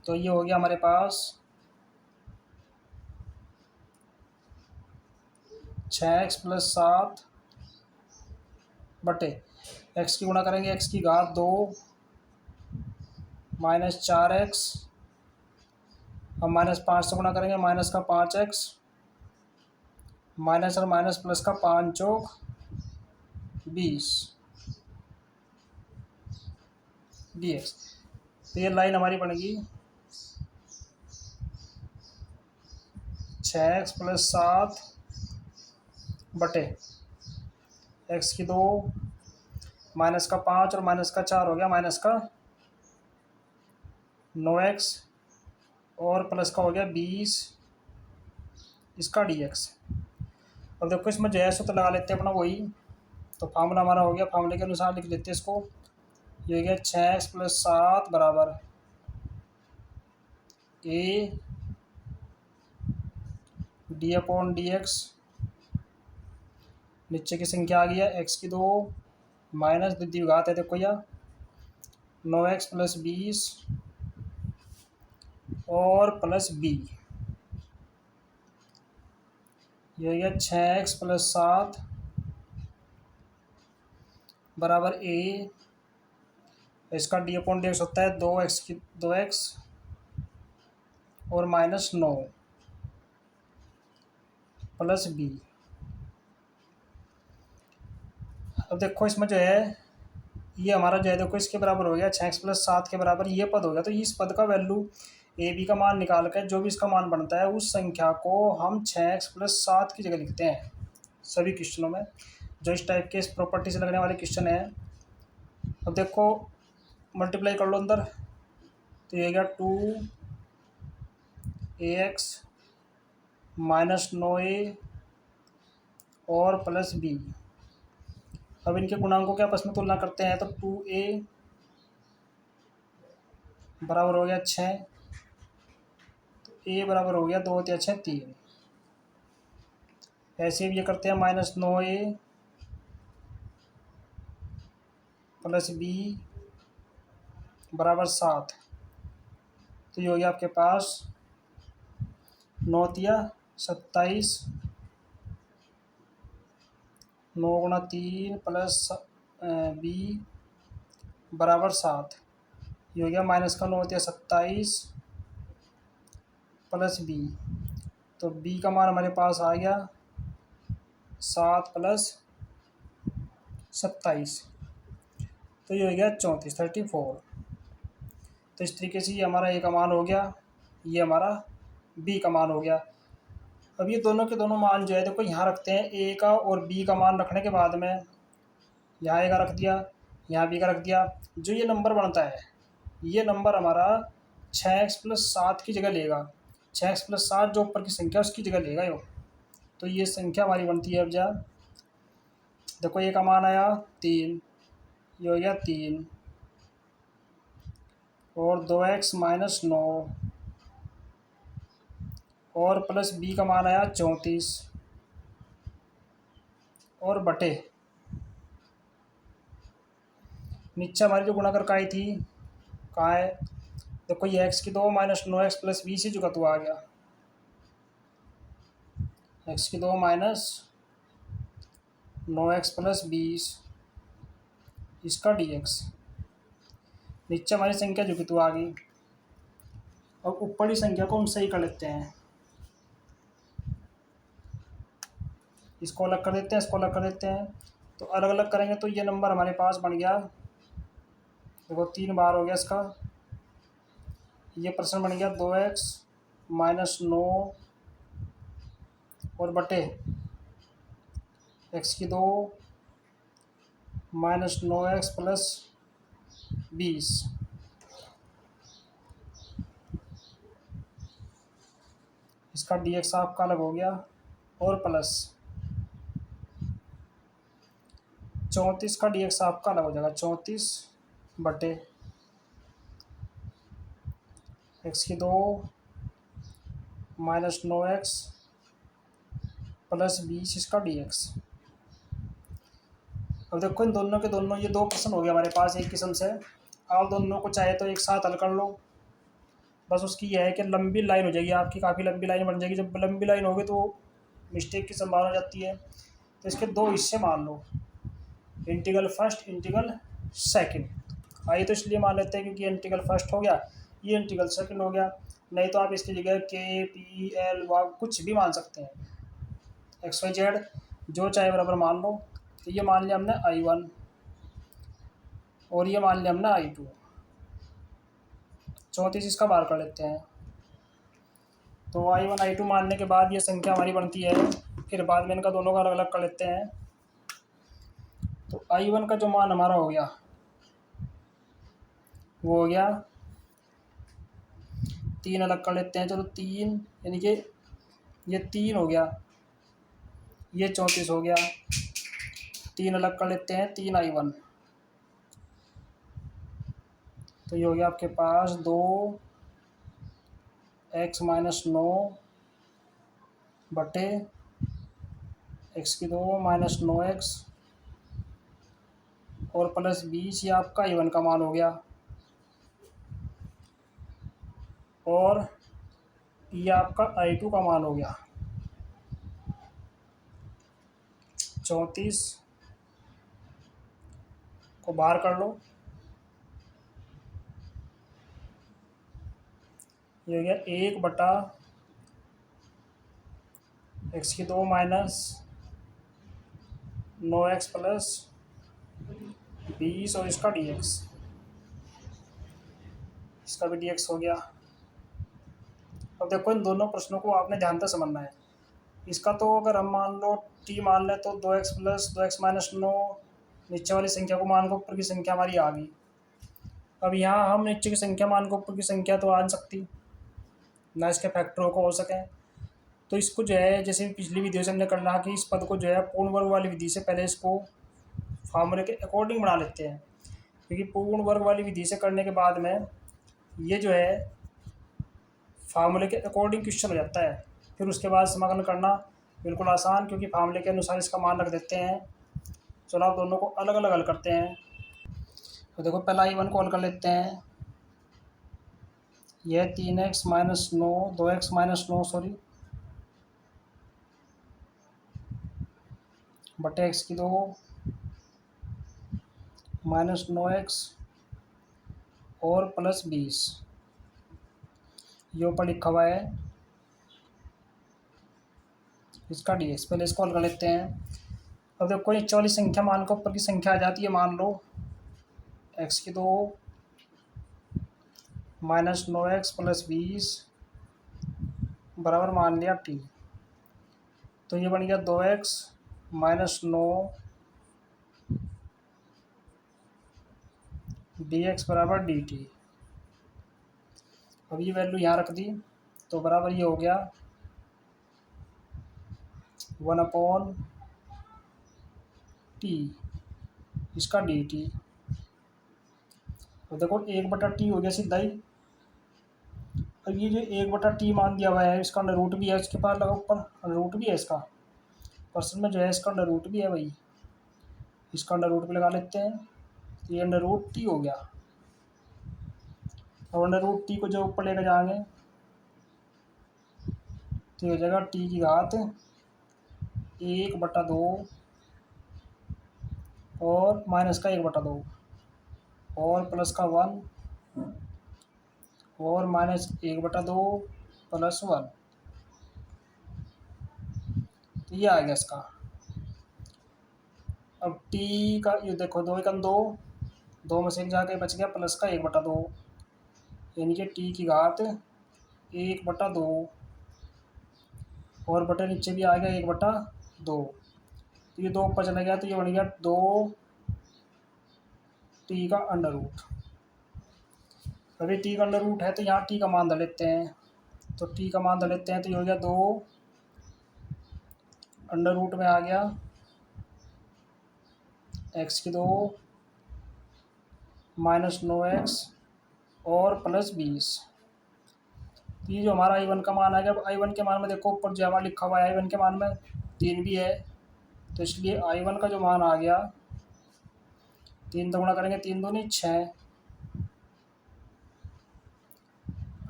तो ये हो गया हमारे पास 6x प्लस 7 बटे एक्स की गुणा करेंगे एक्स की घात 2 माइनस 4x, अब माइनस 5 से गुणा करेंगे माइनस का 5x, माइनस और माइनस प्लस का 5 चौक 20 dx। तो ये लाइन हमारी बनेगी 6x प्लस 7 बटे एक्स की 2 माइनस का 5 और माइनस का 4 हो गया माइनस का 9x, और प्लस का हो गया 20 इसका dx। अब देखो इसमें जो है सूत्र लगा लेते हैं अपना वही, तो फार्मूला हमारा हो गया, फार्मूले के अनुसार लिख लेते हैं इसको। ये हो गया 6x प्लस 7 बराबर a D upon D x, नीचे की संख्या आ गई है एक्स की 2 माइनस द्वितीय घात है देखो यह 9x प्लस 20 और प्लस b। ये हो गया 6x प्लस 7 बराबर a, इसका डी अपॉन डी एक्स होता है 2x और माइनस 9 प्लस b। अब देखो इसमें जो है ये हमारा जो है देखो इसके बराबर हो गया 6x प्लस 7 के बराबर ये पद हो गया। तो इस पद का वैल्यू ए बी का मान निकाल कर जो भी इसका मान बनता है उस संख्या को हम 6x प्लस 7 की जगह लिखते हैं सभी क्वेश्चनों में, जो इस टाइप के इस प्रॉपर्टी से लगने वाले क्वेश्चन हैं। अब देखो मल्टीप्लाई कर लो अंदर, तो ये हो गया 2ax माइनस 9a और प्लस b। अब इनके गुणांकों के आपस में तुलना करते हैं, तो 2a बराबर हो गया 6, तो a बराबर हो गया 2 × 6 3। ऐसे भी ये करते हैं माइनस 9a प्लस b बराबर 7। तो ये हो गया आपके पास 9 × 27, 9 × 3 प्लस b बराबर 7। ये हो गया माइनस का 9 × 27 प्लस b, तो b का मान हमारे पास आ गया 7 प्लस 27, तो ये हो गया 34। तो इस तरीके से ये हमारा a का मान हो गया, ये हमारा b का मान हो गया। अब ये दोनों के दोनों मान जो है देखो यहाँ रखते हैं, a का और b का मान रखने के बाद में यहाँ a का रख दिया, यहाँ b का रख दिया। जो ये नंबर बनता है ये नंबर हमारा 6x प्लस 7 की जगह लेगा, 6x प्लस 7 जो ऊपर की संख्या उसकी जगह लेगा यो। तो ये संख्या हमारी बनती है, अब जा देखो a का मान आया 3, ये हो गया 3 और 2x माइनस 9 और प्लस b का मान आया 34 और बटे नीचे हमारी जो गुणा करके आई थी कहाँ है, देखो ये x की 2 माइनस 9x प्लस 20 ही जो तो आ गया x की 2 माइनस 9x प्लस 20 इसका dx। नीचे हमारी संख्या जो कि तो आ गई। अब ऊपरी संख्या को हम सही कर लेते हैं, इसको अलग कर देते हैं, इसको अलग कर देते हैं। तो अलग अलग करेंगे तो ये नंबर हमारे पास बन गया, देखो 3 बार हो गया इसका, ये पर्सन बन गया 2x माइनस 9 और बटे x की 2 माइनस 9x प्लस 20। इसका dx आपका अलग हो गया और प्लस 34 का dx आपका अलग हो जाएगा 34 बटे एक्स की 2 माइनस 9x प्लस 20 इसका dx। अब देखो इन दोनों के दोनों ये दो क्वेश्चन हो गया हमारे पास एक किस्म से। आप दोनों को चाहे तो एक साथ हल कर लो। बस उसकी यह है कि लंबी लाइन हो जाएगी आपकी, काफ़ी लंबी लाइन बन जाएगी। जब लंबी लाइन होगी तो मिस्टेक की संभावना हो जाती है। तो इसके दो हिस्से मान लो, इंटीग्रल फर्स्ट इंटीग्रल सेकंड। आइए तो इसलिए मान लेते हैं क्योंकि इंटीग्रल फर्स्ट हो गया, ये इंटीग्रल सेकंड हो गया। नहीं तो आप इसकी जगह के पी एल वाई कुछ भी मान सकते हैं, एक्स वाई जेड जो चाहे बराबर मान लो। तो ये मान लिया हमने I1 और ये मान लिया हमने I2। 34 इसका बाहर कर लेते हैं। तो I1 I2 मानने के बाद ये संख्या हमारी बनती है, फिर बाद में इनका दोनों का अलग अलग कर लेते हैं। तो I1 का जो मान हमारा हो गया वो हो गया 3 अलग कर लेते हैं। चलो 3 यानी कि ये 3 हो गया, ये 34 हो गया। 3 अलग कर लेते हैं, 3 I1। तो ये हो गया आपके पास 2x माइनस 9 बटे एक्स की 2 माइनस 9x और प्लस 20, ये आपका I1 का मान हो गया। और ये आपका I2 का मान हो गया 34 को बाहर कर लो। ये हो गया 1 बटा एक्स की 2 माइनस 9x प्लस 20 और इसका dx, इसका भी dx हो गया। अब देखो इन दोनों प्रश्नों को आपने ध्यान से समझना है। इसका तो अगर हम मान लो t मान लें तो 2x प्लस 2x माइनस 9, नीचे वाली संख्या को मान को ऊपर की संख्या हमारी आ गई। अब यहाँ हम नीचे की संख्या मान को ऊपर की संख्या तो आ नहीं सकती, ना इसके फैक्टरों को हो सके। तो इसको जो है जैसे पिछली वीडियो से हमने करना कि इस पद को जो है पूर्ण वर्ग वाली विधि से पहले इसको फार्मूले के अकॉर्डिंग बना लेते हैं, क्योंकि पूर्ण वर्ग वाली विधि से करने के बाद में ये जो है फार्मूले के अकॉर्डिंग क्वेश्चन हो जाता है। फिर उसके बाद समाकलन करना बिल्कुल आसान, क्योंकि फार्मूले के अनुसार इसका मान रख देते हैं। चलो आप दोनों को अलग अलग हल करते हैं। तो देखो पहला I1 को हल कर लेते हैं। यह 3x minus 9 2x minus 9 sorry बटे एक्स की 2 माइनस 9x और प्लस 20, ये ऊपर लिखा हुआ है इसका dx। पहले इसको हल कर लेते हैं। अब देखो नीचे वाली संख्या मान को ऊपर की संख्या आ जाती है। मान लो एक्स की 2 माइनस 9x प्लस 20 बराबर मान लिया t। तो ये बन गया 2x माइनस 9 dx बराबर dt। अब ये वैल्यू यहाँ रख दी तो बराबर ये हो गया 1/t इसका dt। अब देखो 1/t हो गया सीधा ही। अब ये जो 1/t मान दिया हुआ है इसका अंडर रूट भी है, उसके पास लगा ऊपर अंडर रूट भी है इसका। क्वेश्चन में जो है इसका अंडर रूट भी है भाई, इसका अंडर रूट भी लगा लेते हैं। तो ये अंडर रूट टी हो गया। और अंडर रूट टी को जो ऊपर लेकर जाएंगे तो हो जाएगा टी की घात 1/2 और माइनस का 1/2 और प्लस का 1 और माइनस 1/2 प्लस 1। तो ये आ गया इसका। अब टी का ये देखो 2 एकम 2, 2 में से एक जाके बच गया प्लस का 1/2, यानी कि टी की घात 1/2 और बटे नीचे भी आ गया 1/2। तो ये 2 ऊपर चला गया तो ये बन गया 2 टी का अंडर रूट। अभी टी का अंडर रूट है तो यहाँ टी का मान धर लेते हैं। तो टी का मान धर लेते हैं तो ये हो गया 2 अंडर रूट में आ गया एक्स की 2 माइनस 9x और प्लस 20। तो ये जो हमारा आई वन का मान आ गया, अब आई वन के मान में देखो ऊपर जो हमारा लिखा हुआ है आई वन के मान में 3 भी है, तो इसलिए आई वन का जो मान आ गया 3 तो गुणा करेंगे 3 दूनी 6,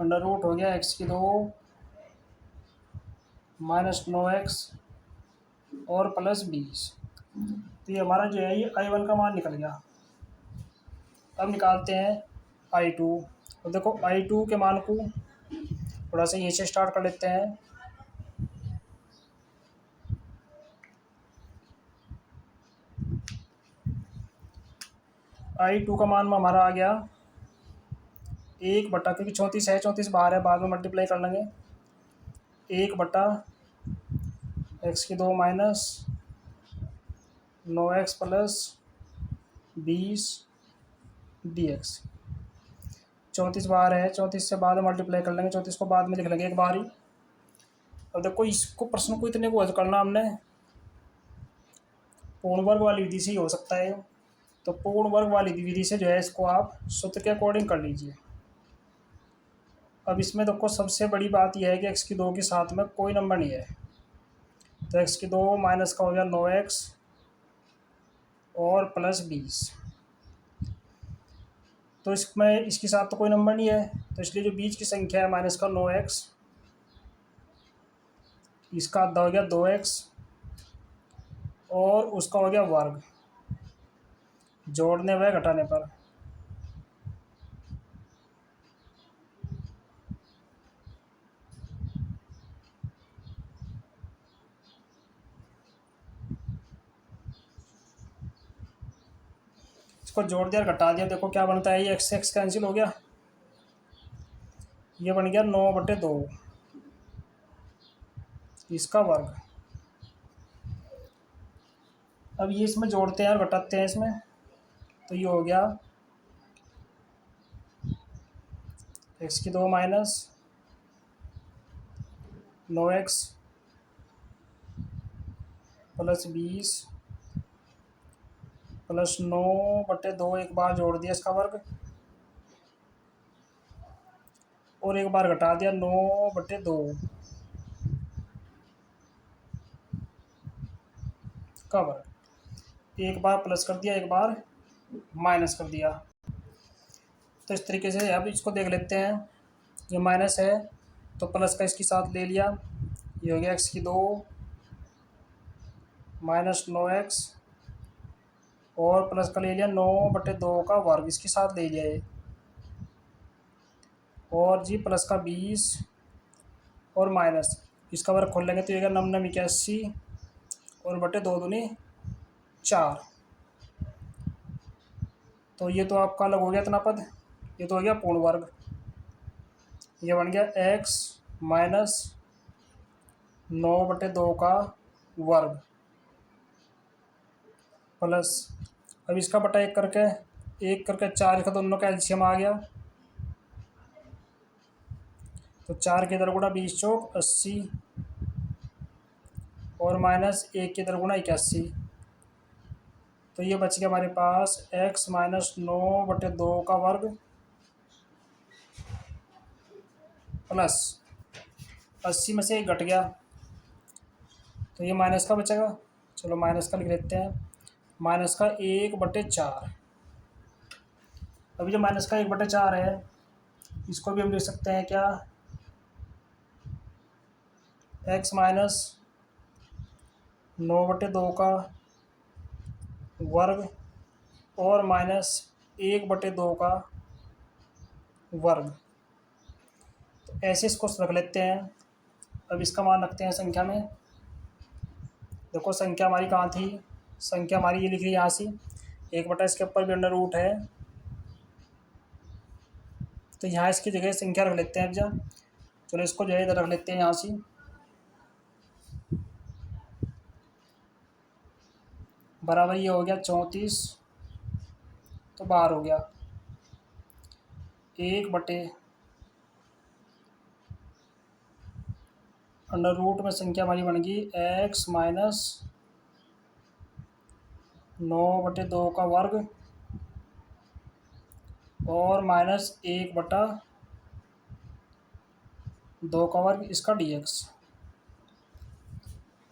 अंडर रूट हो गया x की 2 माइनस 9x और प्लस 20। तो ये हमारा जो है ये आई वन का मान निकल गया। अब निकालते हैं आई टू। तो देखो आई टू के मान को थोड़ा सा ये से स्टार्ट कर लेते हैं। आई टू का मान में हमारा आ गया 1 बटा, क्योंकि 34 है, 34 बाहर है, बाद में मल्टीप्लाई कर लेंगे, 1/x की 2 माइनस 9x प्लस 20 dx। 34 बाहर है, 34 से बाद में मल्टीप्लाई कर लेंगे, 34 को बाद में लिख लेंगे एक बार ही। अब देखो इसको प्रश्न को इतने को हल करना हमने पूर्ण वर्ग वाली विधि से ही हो सकता है। तो पूर्ण वर्ग वाली विधि से जो है इसको आप सूत्र के अकॉर्डिंग कर लीजिए। अब इसमें देखो सबसे बड़ी बात यह है कि x की 2 के साथ में कोई नंबर नहीं है, तो x की 2 माइनस का हो गया 9x और प्लस 20। तो इसमें इसके साथ तो कोई नंबर नहीं है, तो इसलिए जो बीच की संख्या है माइनस का 9x, इसका आधा हो गया 2x और उसका हो गया वर्ग, जोड़ने व घटाने पर। इसको जोड़ दिया और घटा दिया, देखो क्या बनता है, ये एक्स एक्स कैंसिल हो गया, ये बन गया 9/2 इसका वर्ग। अब ये इसमें जोड़ते हैं और घटाते हैं इसमें, तो ये हो गया x की 2 माइनस 9x प्लस 20 प्लस 9/2, एक बार जोड़ दिया इसका वर्ग और एक बार घटा दिया 9/2 का वर्ग, एक बार प्लस कर दिया एक बार माइनस कर दिया। तो इस तरीके से अब इसको देख लेते हैं, ये माइनस है तो प्लस का इसके साथ ले लिया, ये हो गया x की 2 माइनस 9x और प्लस का ले लिया 9/2 का वर्ग, इसके साथ ले लिया ये, और जी प्लस का 20 और माइनस इसका वर्ग खोल लेंगे तो ये 9×9=81 और बटे 2 दूनी 4। तो ये तो आपका अलग हो गया इतना पद, ये तो हो गया पूर्ण वर्ग, ये बन गया x माइनस 9/2 का वर्ग प्लस, अब इसका बटा एक करके 4 का दोनों का एलसीएम आ गया, तो 4 के इधर गुणा 20 चौक 80 और माइनस 1 के इधर गुणा 81। तो ये बच गया हमारे पास x माइनस 9/2 का वर्ग प्लस 80 में से 1 घट गया, तो ये माइनस का बचेगा, चलो माइनस का लिख लेते हैं, माइनस का 1/4। अभी जो माइनस का 1/4 है इसको भी हम लिख सकते हैं क्या, x माइनस 9/2 का वर्ग और माइनस 1/2 का वर्ग। तो ऐसे इसको रख लेते हैं। अब इसका मान रखते हैं संख्या में, देखो संख्या हमारी कहाँ थी, संख्या हमारी ये लिख रही है यहाँ से, 1 इसके ऊपर भी अंडर रूट है, तो यहाँ इसकी जगह संख्या रख लेते हैं। अब जा चलो इसको जो है इधर रख लेते हैं यहाँ से, बराबर ये हो गया 34, तो बाहर हो गया 1 अंडर रूट में संख्या हमारी बन गई x माइनस 9/2 का वर्ग और माइनस 1/4 2 का वर्ग इसका dx।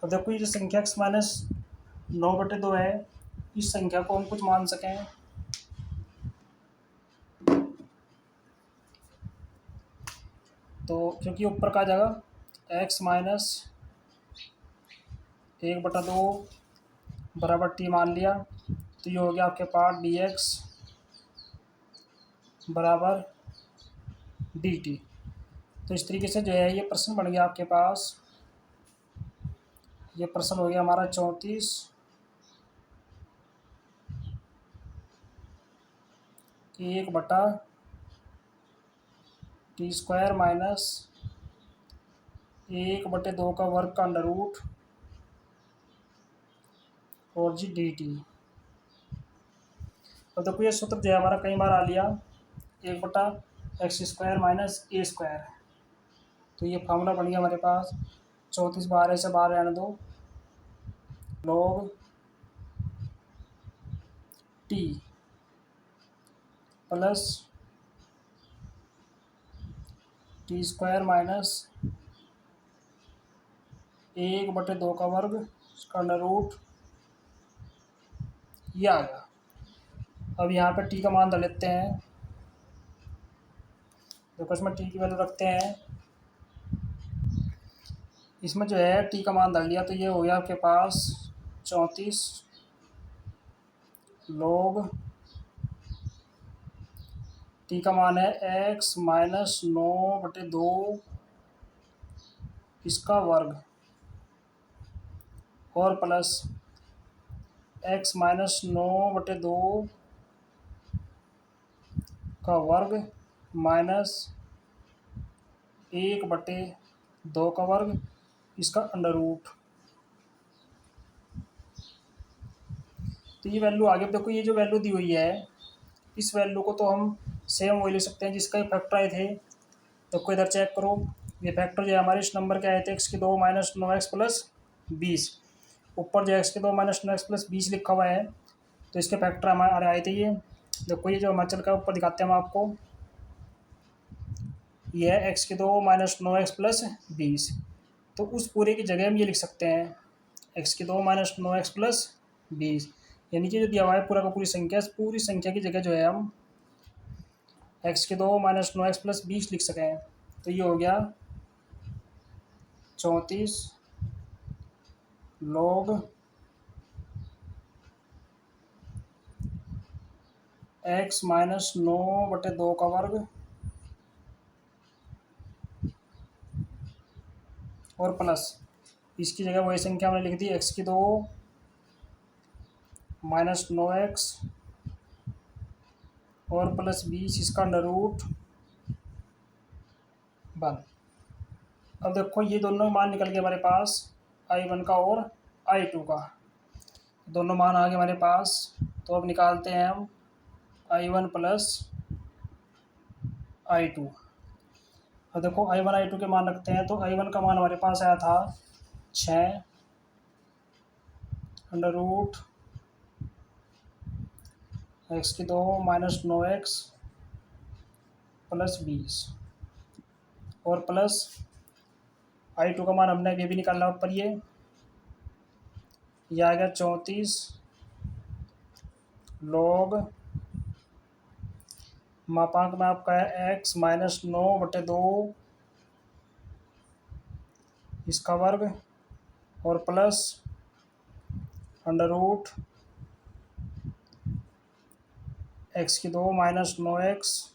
अब देखो ये जो संख्या x माइनस 9/2 है, इस संख्या को हम कुछ मान सकें तो क्योंकि ऊपर का जगह x माइनस 1/2 बराबर t मान लिया, तो ये हो गया आपके पास dx बराबर dt। तो इस तरीके से जो है ये प्रश्न बन गया आपके पास। ये प्रश्न हो गया हमारा 34 1/t² माइनस 1/2 का वर्ग का अंडर रूट और जी dt। अब देखो ये सूत्र जो है हमारा कई बार आ लिया, 1/x² माइनस a²। तो ये फार्मूला बन गया हमारे पास 34 बाहर से बाहर रहने दो, log t plus t² minus 1/2 का वर्ग इसका अंडर रूट, ये आ गया। अब यहाँ पे t का मान डाल लेते हैं, देखो इसमें t की वैल्यू रखते हैं, इसमें जो है t का मान डाल लिया, तो ये हो गया आपके पास 34 log t का मान है x माइनस 9/2 इसका वर्ग और प्लस x माइनस 9/2 का वर्ग माइनस 1/2 का वर्ग इसका अंडर रूट। तो ये वैल्यू आ गई। देखो ये जो वैल्यू दी हुई है, इस वैल्यू को तो हम सेम वही ले सकते हैं जिसका ये फैक्टर आए थे। तो कोई इधर चेक करो, ये फैक्टर जो है हमारे इस नंबर के आए थे x³ माइनस 9x प्लस 20। ऊपर जो x³ माइनस 9x प्लस 20 लिखा हुआ है, तो इसके फैक्टर हमारे आए थे ये। देखो ये जो हिमाचल का ऊपर दिखाते हैं हम आपको, ये है x³ माइनस 9x प्लस 20। तो उस पूरे की जगह हम ये लिख सकते हैं x³ माइनस 9x प्लस 20, यानी कि जो दिया हुआ है पूरा का पूरी संख्या, इस पूरी संख्या की जगह जो है हम x³ माइनस 9x प्लस 20 लिख सकें। तो ये हो गया 34 log x माइनस 9/2 का वर्ग और प्लस इसकी जगह वही संख्या हमने लिख दी x³ माइनस 9x और प्लस 20 इसका अंडर रूट 1। अब देखो ये दोनों मान निकल गए हमारे पास, I1 का और I2 का, दोनों मान आ गए हमारे पास। तो अब निकालते हैं हम I1 प्लस I2। अब देखो I1 I2 के मान रखते हैं, तो I1 का मान हमारे पास आया था 6 under root x³ minus 9x plus 20 और प्लस I2 का मान हमने ये भी निकालना ऊपर, ये आ गया 34 log मापांक में आपका है x माइनस 9/2 इसका वर्ग और plus under root x³ minus 9x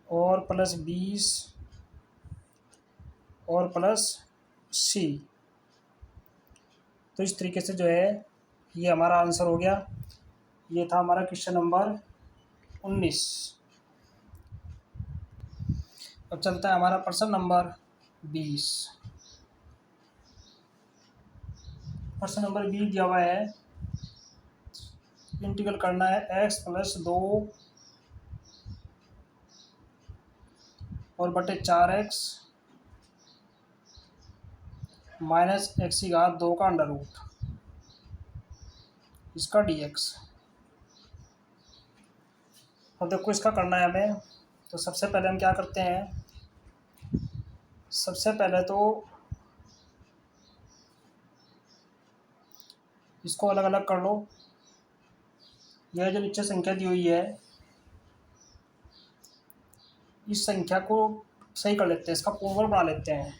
और प्लस 20 और प्लस c। तो इस तरीके से जो है ये हमारा आंसर हो गया। ये था हमारा क्वेश्चन नंबर 19। अब चलता है हमारा प्रश्न नंबर 20। प्रश्न नंबर 20 दिया हुआ है, इंटीग्रल करना है x प्लस 2 और बटे 4x माइनस x⁴ का अंडर रूट इसका dx। अब देखो इसका करना है हमें, तो सबसे पहले हम क्या करते हैं, सबसे पहले तो इसको अलग अलग कर लो। यह जो नीचे संख्या दी हुई है, इस संख्या को सही कर लेते हैं, इसका पूर्ण वर्ग बना लेते हैं।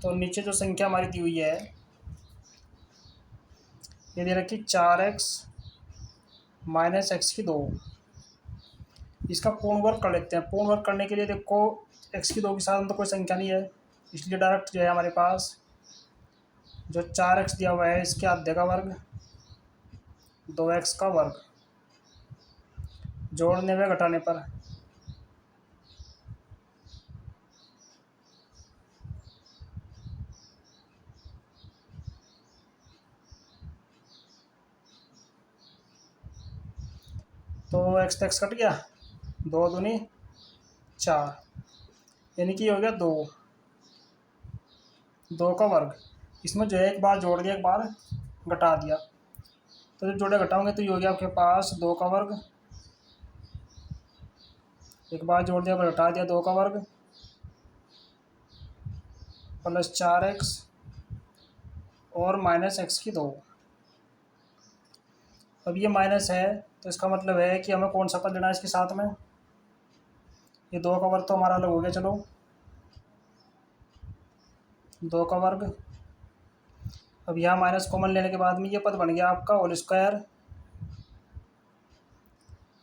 तो नीचे जो संख्या हमारी दी हुई है, ये दे रखी 4x माइनस एक्स की 2। इसका पूर्ण वर्ग कर लेते हैं। पूर्ण वर्ग करने के लिए देखो, x की 2 के साथ तो कोई संख्या नहीं है, इसलिए डायरेक्ट जो है हमारे पास जो 4x दिया हुआ है, इसके आधे का वर्ग 2x का वर्ग, जोड़ने व घटाने पर तो x एक्स कट गया, 2 दूनी 4, यानी कि हो गया 2 का वर्ग। इसमें जो है एक बार जोड़ दिया, एक बार घटा दिया, तो जब जोड़े घटाओगे तो ये हो गया आपके पास 2 का वर्ग, एक बार जोड़ दिया, फिर घटा दिया, 2 का वर्ग प्लस 4x और माइनस एक्स की 2। अब ये माइनस है तो इसका मतलब है कि हमें कौन सा पद लेना है इसके साथ में। ये 2 का वर्ग तो हमारा अलग हो गया, चलो 2 का वर्ग। अब यहाँ माइनस कॉमन लेने के बाद में ये पद बन गया आपका होल स्क्वायर,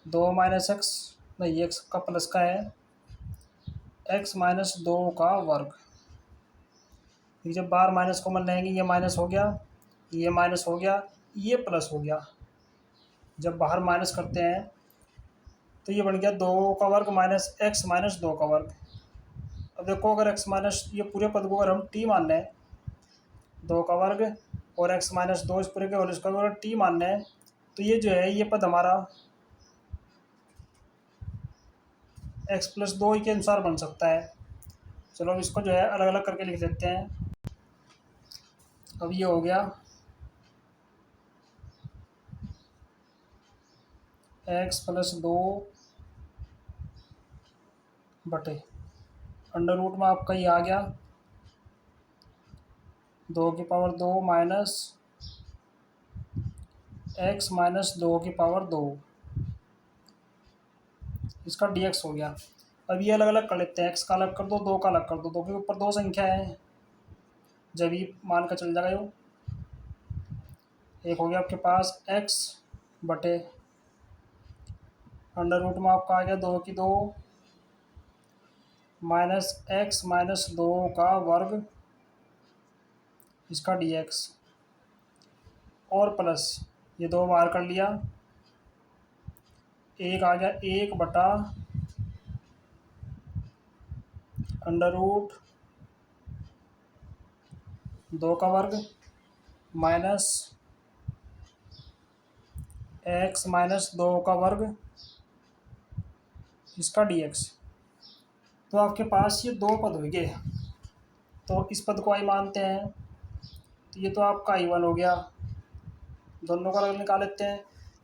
2 माइनस एक्स, नहीं एक्स का प्लस का है, एक्स माइनस 2 का वर्ग। जब बाहर माइनस कॉमन लेंगे, ये माइनस हो गया, ये माइनस हो गया, ये प्लस हो गया। जब बाहर माइनस करते हैं तो ये बन गया 2 का वर्ग माइनस एक्स माइनस 2 का वर्ग। अब देखो, अगर एक्स माइनस, ये पूरे पद को अगर हम टी मान लें, 2 का वर्ग और एक्स माइनस 2 इस पूरे के होल स्क्वायर अगर टी मान लें, तो ये जो है ये पद हमारा एक्स प्लस 2 के अनुसार बन सकता है। चलो अब इसको जो है अलग अलग करके लिख देते हैं। अब ये हो गया एक्स प्लस 2 बटे अंडर रूट में आपका ये आ गया 2 की पावर 2 माइनस एक्स माइनस 2 की पावर 2, इसका dx हो गया। अब ये अलग अलग कर लेते हैं, एक्स का अलग कर दो, 2 का अलग कर दो, 2 के ऊपर 2 संख्या है, जब ये मान कर चल जाएगा यो। एक हो गया आपके पास एक्स बटे अंडर रूट में आपका आ गया 2 की 2 माइनस एक्स माइनस 2 का वर्ग, इसका dx, और प्लस ये 2 बाहर कर लिया, एक आ गया 1 बटा अंडर रूट 2 का वर्ग माइनस एक्स माइनस 2 का वर्ग, इसका dx। तो आपके पास ये 2 पद हो गए, तो इस पद को आई मानते हैं, तो ये तो आपका i1 हो गया, दोनों का अलग निकाल लेते हैं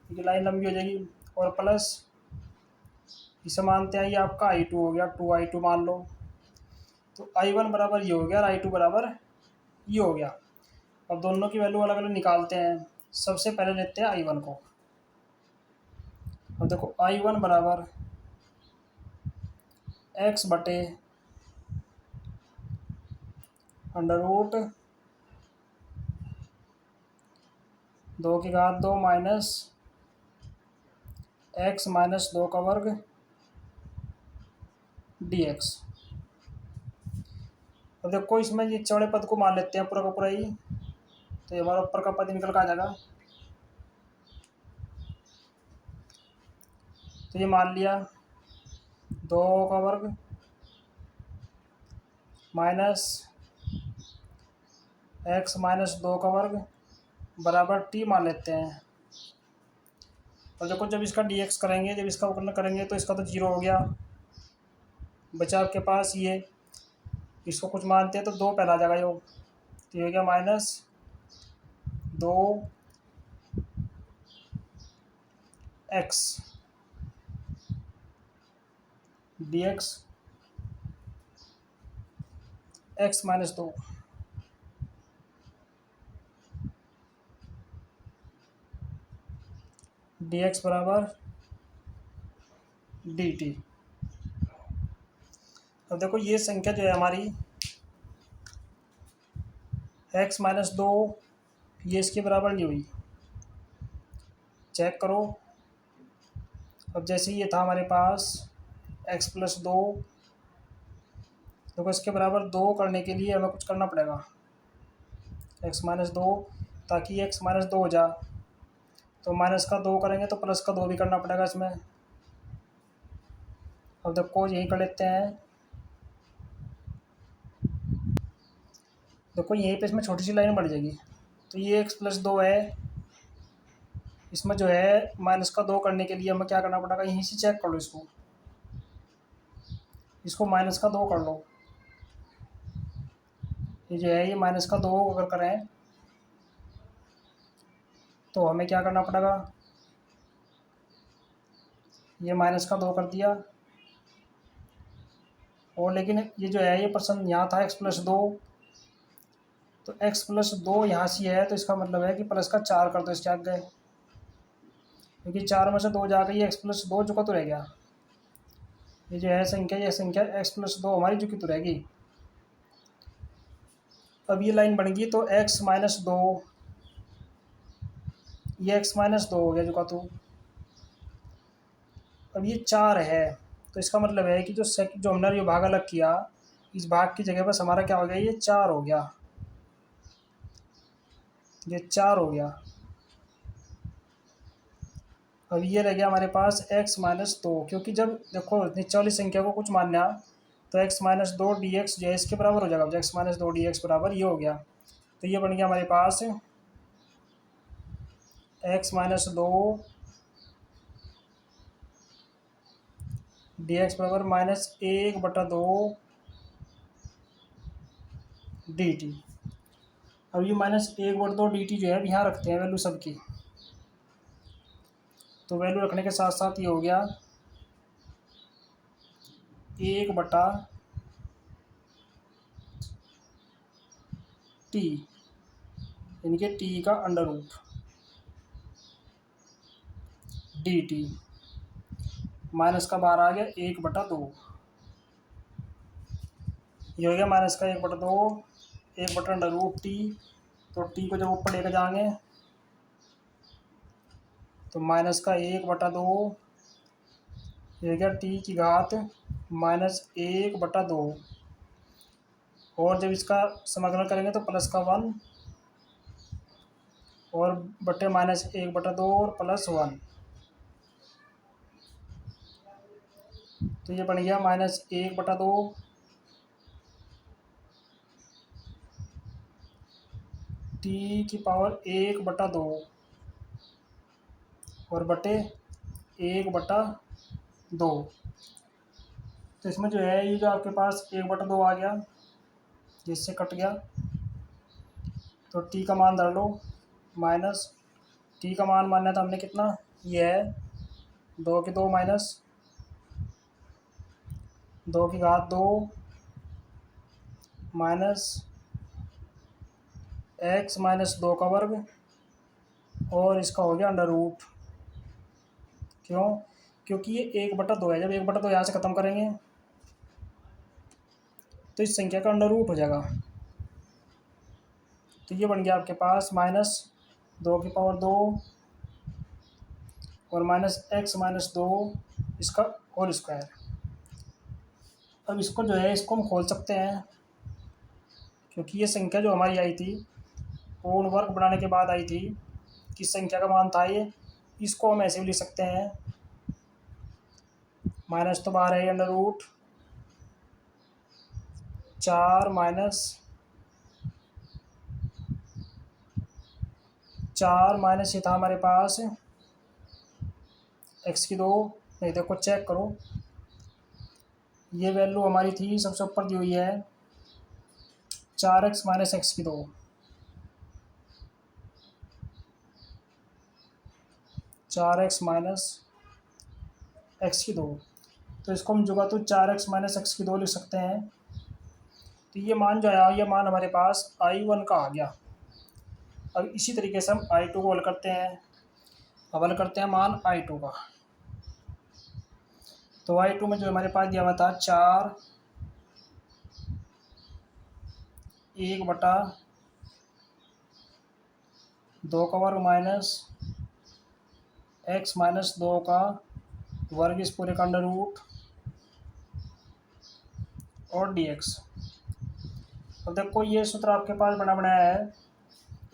क्योंकि लाइन लंबी हो जाएगी, और प्लस इसे मानते हैं ये आपका i2 हो गया, 2i2 मान लो। तो i1 बराबर ये हो गया और i2 बराबर ये हो गया। अब दोनों की वैल्यू अलग अलग निकालते हैं। सबसे पहले लेते हैं i1 को। अब देखो i1 बराबर x बटे अंडर रूट 2 की घात 2 माइनस एक्स माइनस 2 का वर्ग dx। अब देखो इसमें ये चौड़े पद को मान लेते हैं पूरा का पूरा ही, तो ये हमारा ऊपर का पद निकल कर आ जाएगा। तो ये मान लिया 2 का वर्ग माइनस एक्स माइनस 2 का वर्ग बराबर टी मान लेते हैं। और देखो जब इसका dx करेंगे, जब इसका अवकलन करेंगे तो इसका तो 0 हो गया, बचा आपके पास ये, इसको कुछ मानते हैं तो 2 पहला आ जाएगा योग, तो ये हो गया minus 2 x dx x minus 2 D x बराबर डी टी। अब देखो ये संख्या जो है हमारी एक्स माइनस 2 ये इसके बराबर नहीं हुई, चेक करो। अब जैसे ये था हमारे पास एक्स प्लस 2, देखो इसके बराबर 2 करने के लिए हमें कुछ करना पड़ेगा, एक्स माइनस 2, ताकि एक्स माइनस 2 हो जाए तो माइनस का 2 करेंगे तो प्लस का 2 भी करना पड़ेगा इसमें। अब देखो यही कर लेते हैं, देखो यहीं पे इसमें छोटी सी लाइन बढ़ जाएगी, तो ये एक्स प्लस 2 है, इसमें जो है माइनस का 2 करने के लिए हमें क्या करना पड़ेगा, यहीं से चेक कर लो इसको माइनस का 2 कर लो। ये जो है ये माइनस का 2 अगर करें तो हमें क्या करना पड़ेगा, ये माइनस का 2 कर दिया, और लेकिन ये जो है ये प्रश्न यहाँ था एक्स प्लस 2, तो एक्स प्लस 2 यहाँ से है, तो इसका मतलब है कि प्लस का 4 कर दो इसके आगे, क्योंकि 4 में से 2 जा गई, एक्स प्लस 2 जो का तो रह गया, ये जो है संख्या, ये संख्या एक्स प्लस 2 हमारी जो की तो रहेगी। अब ये लाइन बन गई तो एक्स माइनस 2, ये एक्स माइनस 2 हो गया जो का तो। अब ये 4 है, तो इसका मतलब है कि जो हमने ये भाग अलग किया, इस भाग की जगह पर हमारा क्या हो गया, ये 4 हो गया, ये 4 हो गया। अब ये रह गया हमारे पास एक्स माइनस 2, क्योंकि जब देखो नीचे वाली संख्या को कुछ मानना तो एक्स माइनस 2 डी एक्स जो है इसके बराबर हो जाएगा, जो एक्स माइनस 2 डी एक्स बराबर ये हो गया, तो ये बन गया हमारे पास एक्स माइनस 2 डी एक्स बराबर -1/2 डी टी। अब ये -1/2 डी टी जो है यहाँ रखते हैं वैल्यू सबकी, तो वैल्यू रखने के साथ साथ ये हो गया 1/t, यानी कि टी का under root D T, minus का बाहर आ गया 1/2, ये हो गया माइनस का 1/2, 1/√t, तो टी को जब ऊपर लेकर जाएंगे तो माइनस का 1/2, ये हो गया टी की घात -1/2, और जब इसका समाकलन करेंगे तो प्लस का 1 और बटे -1/2 और +1, तो ये बन गया -1/2 टी की पावर 1/2 और बटे 1/2, तो इसमें जो है ये जो आपके पास 1/2 आ गया, जिससे कट गया, तो टी का मान धर लो, माइनस टी का मान मानना था हमने कितना, ये है 2 की 2 माइनस 2 की घात 2 माइनस एक्स माइनस 2 का वर्ग, और इसका हो गया अंडर रूट। क्यों, क्योंकि ये 1/2 है, जब 1/2 यहाँ से ख़त्म करेंगे तो इस संख्या का अंडर रूट हो जाएगा, तो ये बन गया आपके पास -2 की पावर 2 और -x माइनस 2 इसका होल स्क्वायर। अब इसको जो है इसको हम खोल सकते हैं, क्योंकि ये संख्या जो हमारी आई थी पूर्ण वर्ग बनाने के बाद आई थी, किस संख्या का मान था ये, इसको हम ऐसे भी लिख सकते हैं, माइनस तो बाहर है अंडर रूट 4 माइनस ये था हमारे पास x की 2, नहीं देखो चेक करो, ये वैल्यू हमारी थी सबसे ऊपर दी हुई है 4x माइनस x की 2, 4x माइनस x की 2, तो इसको हम जुगा तो 4x माइनस x की 2 लिख सकते हैं, तो ये मान जो आया, ये मान हमारे पास I1 का आ गया। अब इसी तरीके से हम I2 को हल करते हैं। अब हल करते हैं मान I2 का। तो I2 में जो हमारे पास दिया हुआ था 4 1/2 का वर्ग माइनस x माइनस 2 का वर्ग इस पूरे का अंडर रूट और dx। अब देखो ये सूत्र आपके पास बना बनाया है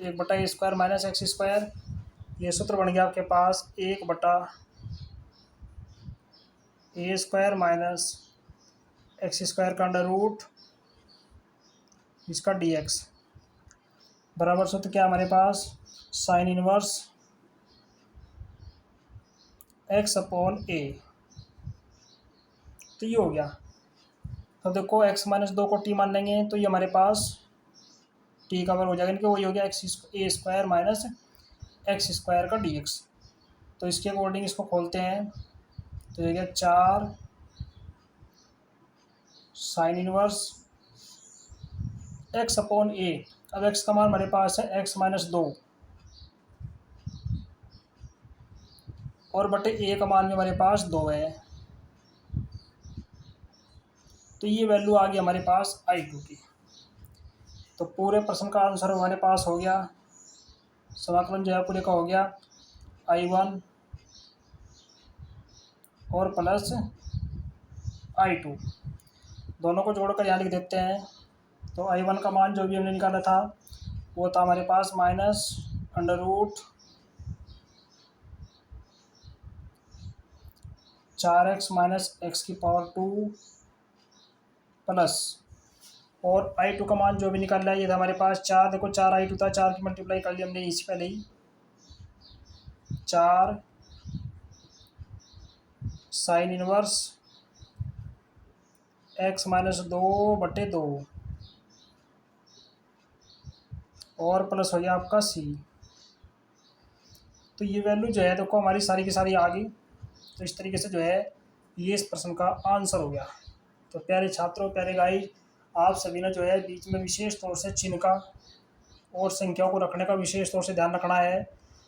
1/a² माइनस x²। ये सूत्र बन गया आपके पास 1/a² माइनस x² का अंडर रूट इसका dx बराबर सूत्र क्या हमारे पास साइन इनवर्स x/a। तो ये हो गया। अब देखो x माइनस 2 को t मान लेंगे तो ये हमारे पास t का वर्ग हो जाएगा, इनके वही हो गया a² माइनस x² का dx। तो इसके अकॉर्डिंग इसको खोलते हैं तो ये गया 4 साइन इनवर्स x/a। अब x का मान हमारे पास है x माइनस 2 और बटे a का मान भी हमारे पास 2 है। तो ये वैल्यू आ गई हमारे पास I2 की। तो पूरे प्रश्न का आंसर हमारे पास हो गया, समाकलन जो है पूरे का हो गया I1 और प्लस I2 दोनों को जोड़कर यहाँ लिख देते हैं। तो I1 का मान जो भी हमने निकाला था वो था हमारे पास minus under root 4x minus x⁴ plus और I2 का मान जो भी निकाल है ये था हमारे पास 4। देखो 4 I2 था, 4 की मल्टीप्लाई कर ली हमने इससे पहले ही 4 साइन इनवर्स x माइनस 2/2 और प्लस हो गया आपका c। तो ये वैल्यू जो है देखो हमारी सारी की सारी आ गई। तो इस तरीके से जो है ये इस प्रश्न का आंसर हो गया। तो प्यारे छात्रों, प्यारे गाइस, आप सभी ने जो है बीच में विशेष तौर से चिन्ह का और संख्याओं को रखने का विशेष तौर से ध्यान रखना है,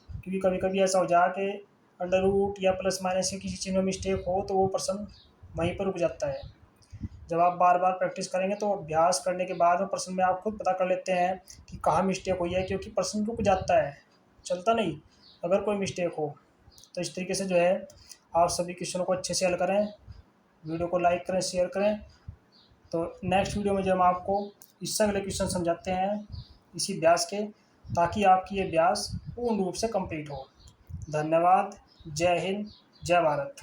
क्योंकि कभी कभी ऐसा हो जाए कि अंडर रूट या प्लस माइनस के किसी चिन्ह में मिस्टेक हो तो वो प्रश्न वहीं पर रुक जाता है। जब आप बार बार प्रैक्टिस करेंगे तो अभ्यास करने के बाद में प्रश्न में आप खुद पता कर लेते हैं कि कहाँ मिस्टेक हुई है, क्योंकि प्रश्न रुक जाता है, चलता नहीं अगर कोई मिस्टेक हो। तो इस तरीके से जो है आप सभी क्वेश्चनों को अच्छे से हल करें, वीडियो को लाइक करें, शेयर करें। तो नेक्स्ट वीडियो में जब हम आपको इससे अगले क्वेश्चन समझाते हैं इसी अभ्यास के, ताकि आपकी ये अभ्यास पूर्ण रूप से कंप्लीट हो। धन्यवाद। जय हिंद, जय भारत।